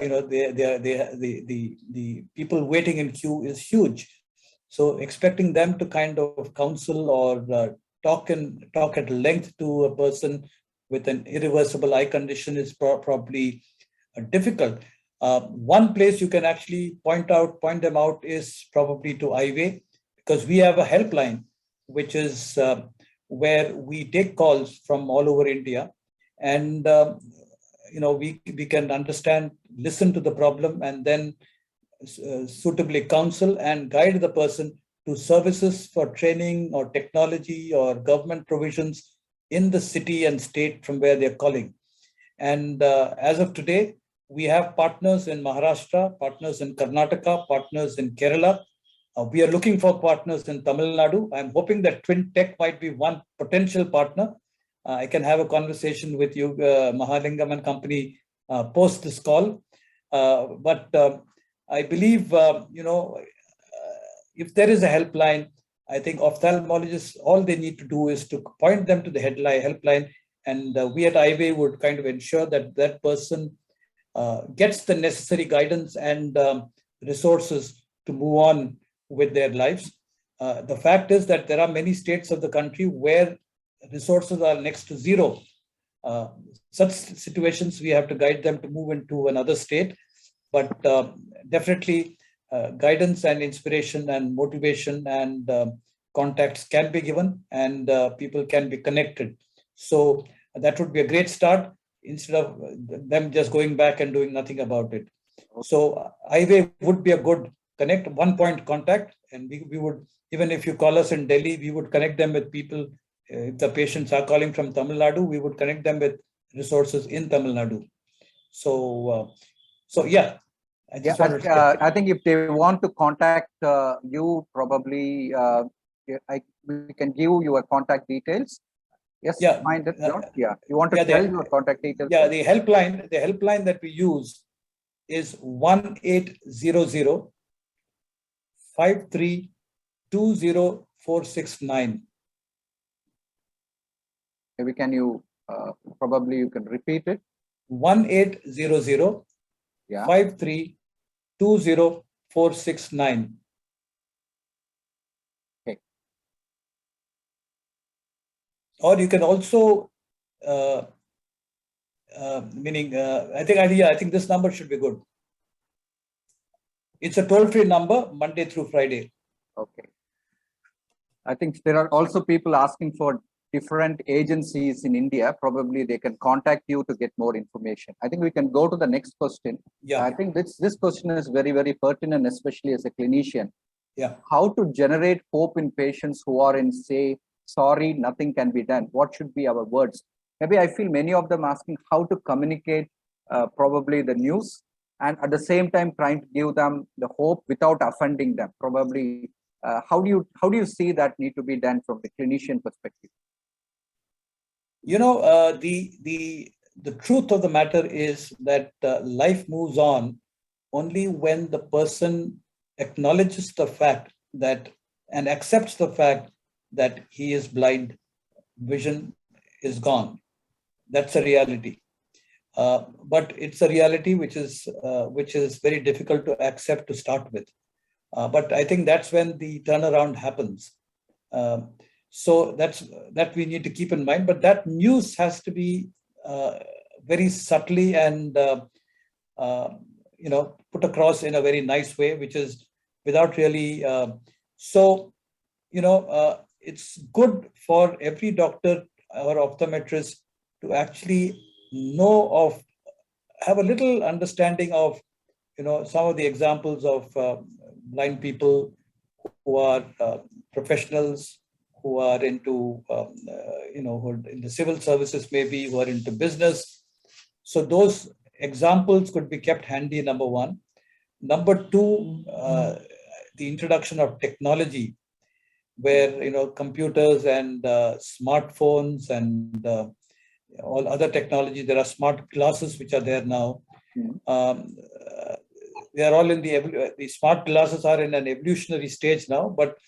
people waiting in queue is huge. So expecting them to kind of counsel or talk at length to a person with an irreversible eye condition is probably difficult. One place you can actually point them out is probably to Eyeway, because we have a helpline, which is where we take calls from all over India, and we can understand, listen to the problem, and then suitably counsel and guide the person to services for training or technology or government provisions in the city and state from where they're calling. And as of today, we have partners in Maharashtra, partners in Karnataka, partners in Kerala. We are looking for partners in Tamil Nadu. I'm hoping that TwinTech might be one potential partner. I can have a conversation with you, Mahalingam and company, post this call. But I believe, if there is a helpline, I think ophthalmologists, all they need to do is to point them to the helpline, and we at Eyeway would kind of ensure that that person gets the necessary guidance and resources to move on with their lives. The fact is that there are many states of the country where resources are next to zero. Such situations, we have to guide them to move into another state. But definitely guidance and inspiration and motivation and contacts can be given, and people can be connected. So that would be a great start, instead of them just going back and doing nothing about it. So Eyeway would be a good one-point contact, and we would, even if you call us in Delhi, we would connect them with people. If the patients are calling from Tamil Nadu, we would connect them with resources in Tamil Nadu. So yeah. I think if they want to contact you, probably we can give your contact details. Yes. Yeah. Yeah. You want to tell your contact details? Yeah. The helpline that we use is 1800 5320469. Maybe can you probably you can repeat it? 1800 5320469. Okay. Or you can also I think this number should be good. It's a toll-free number, Monday through Friday. Okay. I think there are also people asking for different agencies in India. Probably they can contact you to get more information. I think we can go to the next question. Yeah. I think this question is very, very pertinent, especially as a clinician. Yeah. How to generate hope in patients who are in, say, sorry, nothing can be done. What should be our words? Maybe I feel many of them asking how to communicate probably the news, and at the same time trying to give them the hope without offending them. Probably, how do you see that need to be done from the clinician perspective? The truth of the matter is that life moves on only when the person acknowledges the fact that and accepts the fact that he is blind, vision is gone. That's a reality. But it's a reality which is very difficult to accept to start with. But I think that's when the turnaround happens. So that we need to keep in mind. But that news has to be very subtly and put across in a very nice way, which is without really. It's good for every doctor or optometrist to actually have a little understanding of, some of the examples of blind people who are professionals, who are into, who are in the civil services, maybe, who are into business. So those examples could be kept handy, number one. Number two, the introduction of technology, where, computers and smartphones and all other technology. There are smart glasses which are there now. They are all in the smart glasses are in an evolutionary stage now, but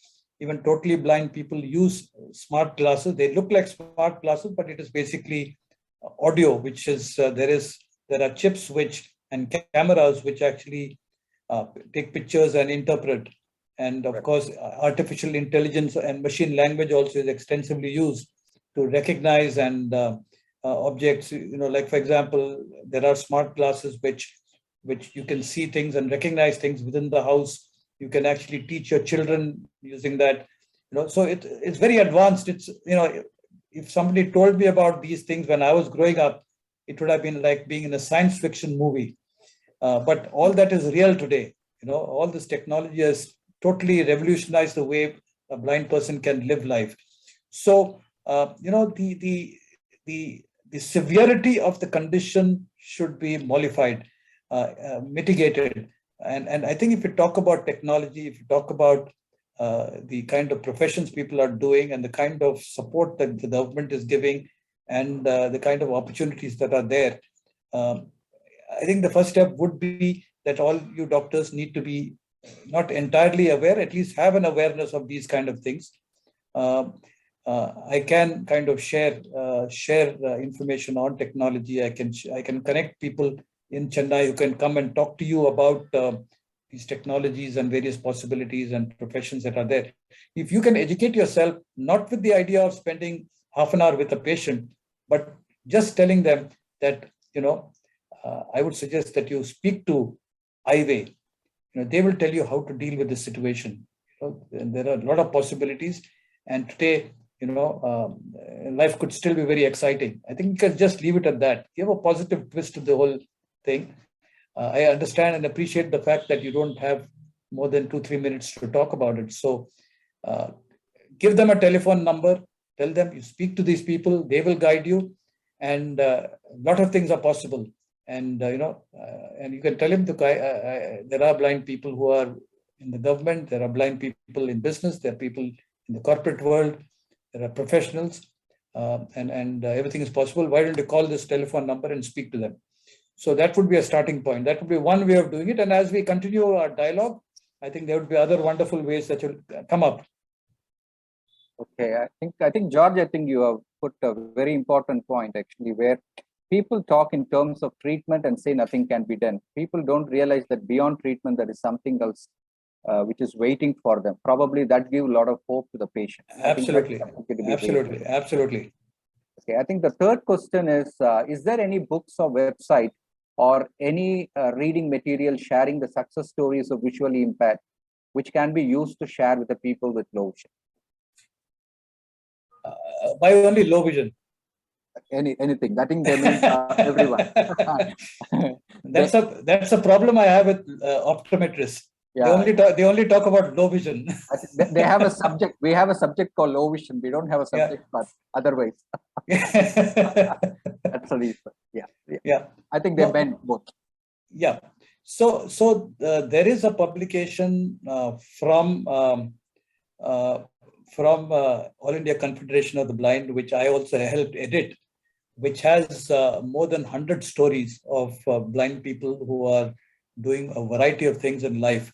even totally blind people use smart glasses. They look like smart glasses, but it is basically audio, which is there are chips and cameras which actually take pictures and interpret. And of course, artificial intelligence and machine language also is extensively used to recognize and objects. Like for example, there are smart glasses which you can see things and recognize things within the house. You can actually teach your children using that. So it's very advanced. It's if somebody told me about these things when I was growing up, it would have been like being in a science fiction movie. But all that is real today. All this technology has totally revolutionized the way a blind person can live life. So the severity of the condition should be mollified, mitigated. And I think if you talk about technology, if you talk about the kind of professions people are doing and the kind of support that the government is giving and the kind of opportunities that are there, I think the first step would be that all you doctors need to be not entirely aware, at least have an awareness of these kind of things. I can kind of share information on technology. I can connect people in Chennai who can come and talk to you about these technologies and various possibilities and professions that are there. If you can educate yourself, not with the idea of spending half an hour with a patient, but just telling them that, I would suggest that you speak to Highway. They will tell you how to deal with this situation. And there are a lot of possibilities. And today, life could still be very exciting. I think you can just leave it at that. Give a positive twist to the whole thing. I understand and appreciate the fact that you don't have more than 2-3 minutes to talk about it. So give them a telephone number, tell them you speak to these people, they will guide you, and a lot of things are possible. And and you can tell him there are blind people who are in the government, there are blind people in business, there are people in the corporate world, there are professionals, and everything is possible. Why don't you call this telephone number and speak to them? So that would be a starting point. That would be one way of doing it. And as we continue our dialogue, I think there would be other wonderful ways that will come up. Okay, I think George, you have put a very important point actually, where people talk in terms of treatment and say nothing can be done. People don't realize that beyond treatment, there is something else which is waiting for them. Probably that gives a lot of hope to the patient. Absolutely. Absolutely. Okay, I think the third question is there any books or website or any reading material sharing the success stories of visually impaired, which can be used to share with the people with low vision? Why only low vision? Anything. I think they mean everyone. That's a problem I have with optometrists. Yeah. They only talk about low vision. They have a subject. We have a subject called low vision. We don't have a subject, but otherwise. That's the reason. Yeah. I think they meant both. Yeah. So there is a publication from All India Confederation of the Blind, which I also helped edit, which has more than 100 stories of blind people who are doing a variety of things in life.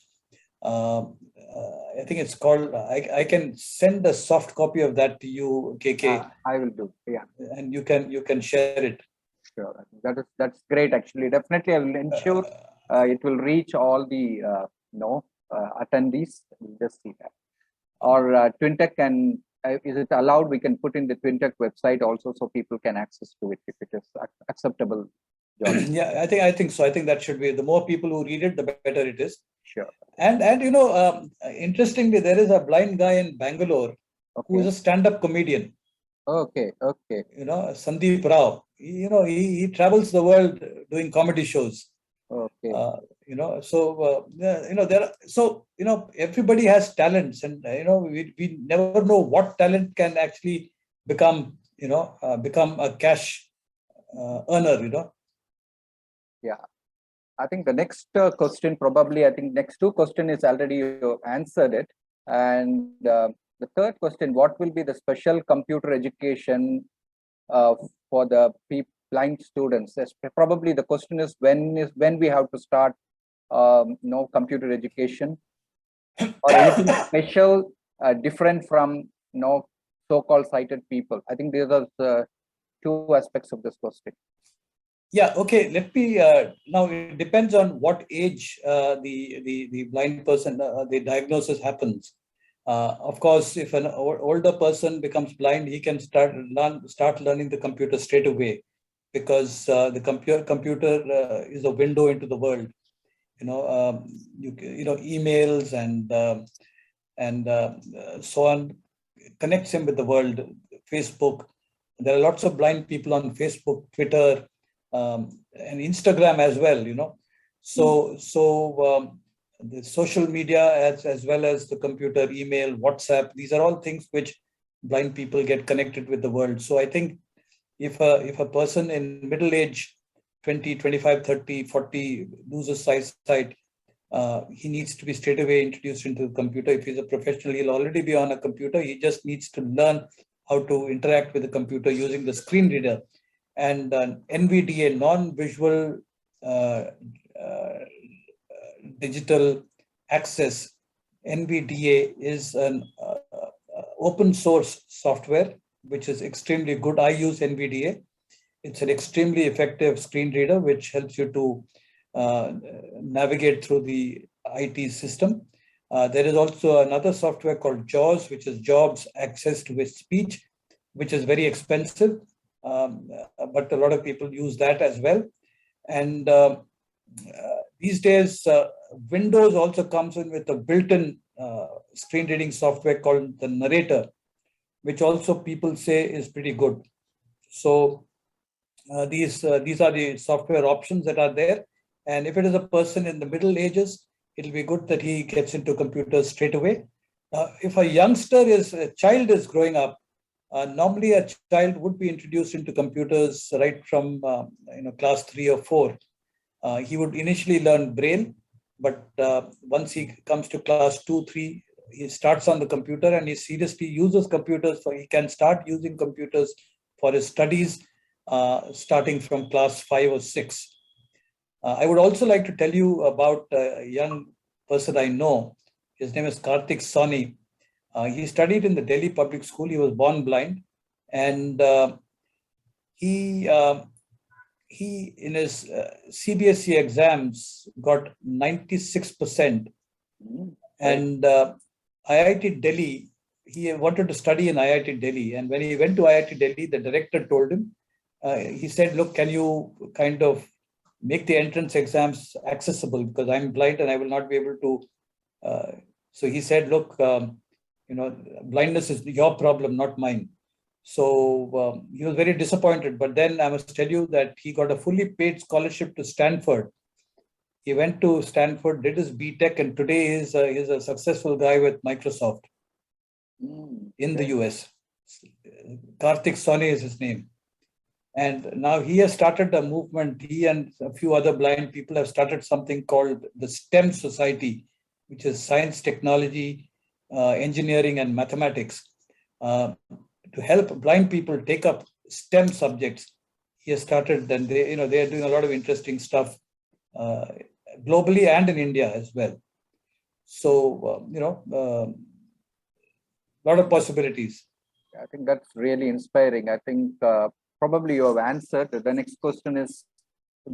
I think it's called, I can send a soft copy of that to you, KK. I will do, yeah. And you can share it. Sure, that's great actually. Definitely I will ensure it will reach all the attendees. We'll just see that. Or TwinTech can, is it allowed? We can put in the TwinTech website also so people can access to it if it is acceptable John? Yeah, I think so. I think that should be, the more people who read it, the better it is. Sure. And interestingly, there is a blind guy in Bangalore who is Okay. a stand-up comedian. Okay. Okay. Sandeep Rao. He travels the world doing comedy shows. Okay. Everybody has talents, and we never know what talent can actually become a cash earner. Yeah. I think the next question, probably, I think next two question is already you answered it. And the third question, what will be the special computer education for the blind students? Probably the question is when we have to start computer education, or anything special different from so-called sighted people. I think these are the two aspects of this question. Yeah, okay. Let me now. It depends on what age the blind person the diagnosis happens. Of course, if an older person becomes blind, he can start learning the computer straight away, because the computer is a window into the world. Emails and so on connects him with the world. Facebook. There are lots of blind people on Facebook, Twitter, and Instagram as well. The social media as well as the computer, email, WhatsApp, these are all things which blind people get connected with the world. So I think if a person in middle age, 20, 25, 30, 40, loses sight, he needs to be straight away introduced into the computer. If he's a professional, he'll already be on a computer. He just needs to learn how to interact with the computer using the screen reader. And NVDA, non-visual digital access, NVDA is an open source software, which is extremely good. I use NVDA. It's an extremely effective screen reader, which helps you to navigate through the IT system. There is also another software called JAWS, which is Jobs Accessed with Speech, which is very expensive, but a lot of people use that as well. And these days, Windows also comes in with a built-in screen reading software called the Narrator, which also people say is pretty good. So these are the software options that are there. And if it is a person in the middle ages, it'll be good that he gets into computers straight away. If a child is growing up, normally a child would be introduced into computers right from class 3 or 4. He would initially learn Braille, but once he comes to class 2, 3, he starts on the computer and he seriously uses computers. He can start using computers for his studies starting from class 5 or 6. I would also like to tell you about a young person I know. His name is Karthik Soni. He studied in the Delhi public school. He was born blind, and he in his CBSE exams got 96%. And IIT Delhi, he wanted to study in IIT Delhi. And when he went to IIT Delhi, the director told him, he said, look, can you kind of make the entrance exams accessible, because I'm blind and I will not be able to. So he said, look, blindness is your problem, not mine. So he was very disappointed. But then I must tell you that he got a fully paid scholarship to Stanford. He went to Stanford, did his BTech, and today he's a successful guy with Microsoft in the US. Karthik Soni is his name. And now he has started a movement. He and a few other blind people have started something called the STEM Society, which is science, technology, engineering, and mathematics, to help blind people take up STEM subjects. He has started, and they are doing a lot of interesting stuff globally and in India as well. So a lot of possibilities. I think that's really inspiring. I think probably you have answered. The next question is,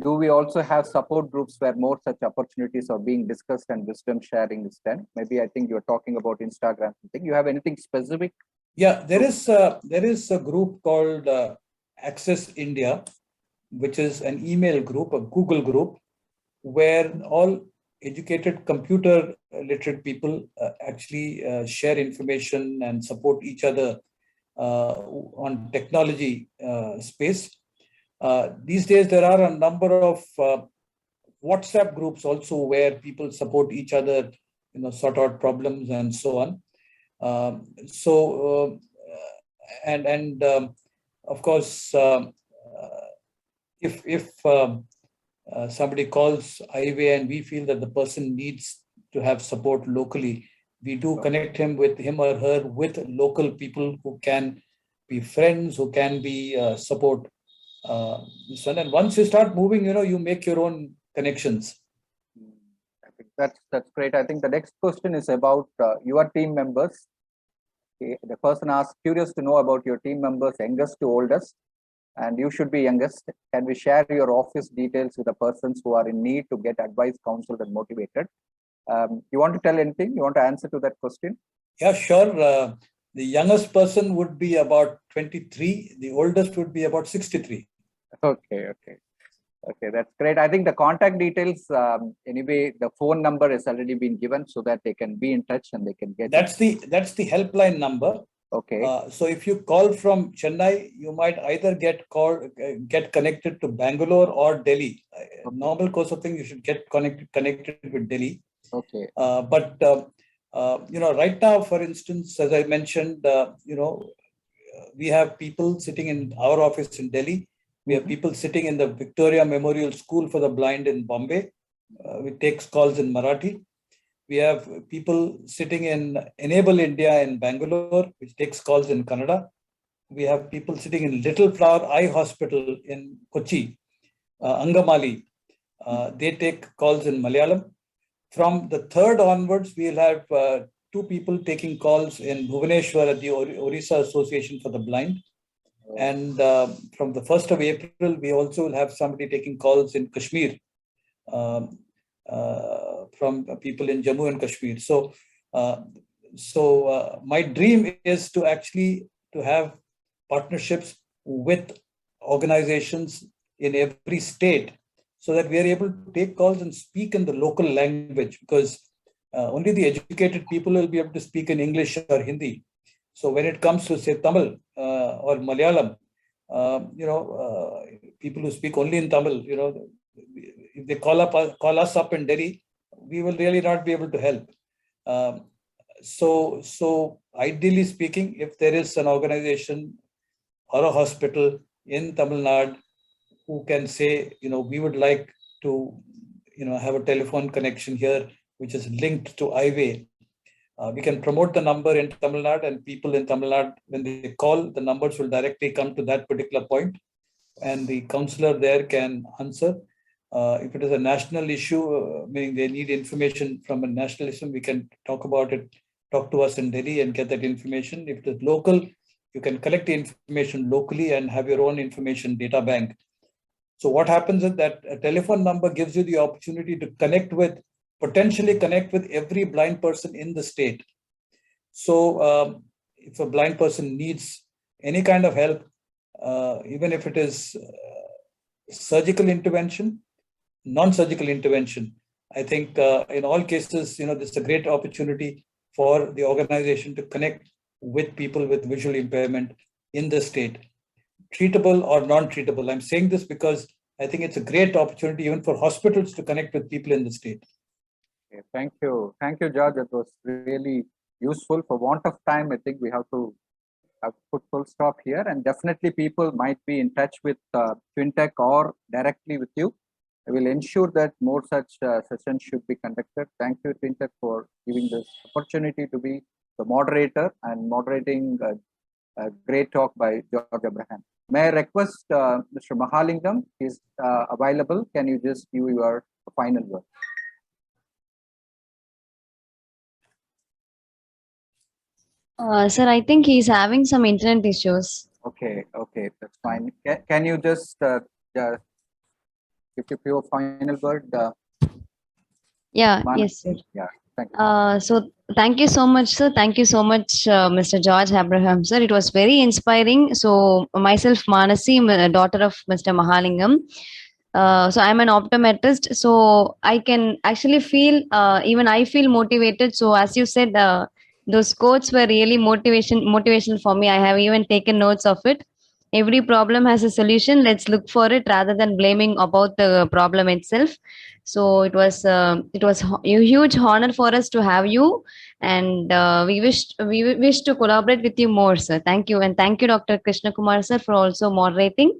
do we also have support groups where more such opportunities are being discussed and wisdom sharing is done? Maybe I think you're talking about Instagram. You have anything specific? Yeah, there is a group called Access India. which is an email group, a Google group, where all educated computer literate people actually share information and support each other on technology space. These days, there are a number of WhatsApp groups also where people support each other, sort out problems and so on. Of course, if somebody calls highway and we feel that the person needs to have support locally, we do connect him or her with local people who can be friends, who can be support. And once you start moving, you make your own connections. I think that's great. I think the next question is about your team members. Okay. The person asks, curious to know about your team members, youngest to oldest, and you should be youngest. Can we share your office details with the persons who are in need to get advice, counseled, and motivated? You want to tell anything? You want to answer to that question? Yeah, sure. The youngest person would be about 23. The oldest would be about 63. Okay, that's great. I think the contact details, anyway, the phone number has already been given so that they can be in touch and they can get. That's the helpline number. Okay. So if you call from Chennai, you might either get connected to Bangalore or Delhi. Okay. Normal course of things, you should get connected with Delhi. Okay. But right now, for instance, as I mentioned, we have people sitting in our office in Delhi. We have people sitting in the Victoria Memorial School for the Blind in Bombay. We take calls in Marathi. We have people sitting in Enable India in Bangalore, which takes calls in Kannada. We have people sitting in Little Flower Eye Hospital in Kochi, Angamali. They take calls in Malayalam. From the 3rd onwards, we'll have 2 people taking calls in Bhubaneswar at the Orissa Association for the Blind. And from the 1st of April, we also will have somebody taking calls in Kashmir from people in Jammu and Kashmir. So my dream is to actually have partnerships with organizations in every state so that we are able to take calls and speak in the local language, because only the educated people will be able to speak in English or Hindi. So when it comes to, say, Tamil or Malayalam, people who speak only in Tamil, if they call us up in Delhi, we will really not be able to help. So ideally speaking, if there is an organization or a hospital in Tamil Nadu who can say, we would like to, have a telephone connection here, which is linked to highway. We can promote the number in Tamil Nadu, and people in Tamil Nadu, when they call, the numbers will directly come to that particular point, and the counselor there can answer. If it is a national issue, meaning they need information from a national issue, we can talk about it, talk to us in Delhi and get that information. If it is local, you can collect the information locally and have your own information data bank. So what happens is that a telephone number gives you the opportunity to potentially connect with every blind person in the state. So if a blind person needs any kind of help, even if it is surgical intervention, non-surgical intervention, I think in all cases, this is a great opportunity for the organization to connect with people with visual impairment in the state, treatable or non-treatable. I'm saying this because I think it's a great opportunity even for hospitals to connect with people in the state. Okay, thank you, George. It was really useful. For want of time, I think we have to put full stop here, and definitely people might be in touch with TwinTech or directly with you. I will ensure that more such sessions should be conducted. Thank you, TwinTech, for giving this opportunity to be the moderator and moderating a great talk by George Abraham. May I request Mr. Mahalingam is available? Can you just give your final word? Sir, I think he's having some internet issues. Okay, that's fine. Can you just give your final word? Yeah, yes, sir. Yeah, Thank you. So thank you so much, sir. Thank you so much, Mr. George Abraham, sir. It was very inspiring. So myself, Manasi, daughter of Mr. Mahalingam. So I'm an optometrist. So I can actually feel, even I feel motivated. So as you said, those quotes were really motivational for me. I have even taken notes of it. Every problem has a solution. Let's look for it rather than blaming about the problem itself. So it was a huge honor for us to have you, and we wish to collaborate with you more, sir. Thank you, and thank you, Dr. Krishna Kumar, sir, for also moderating.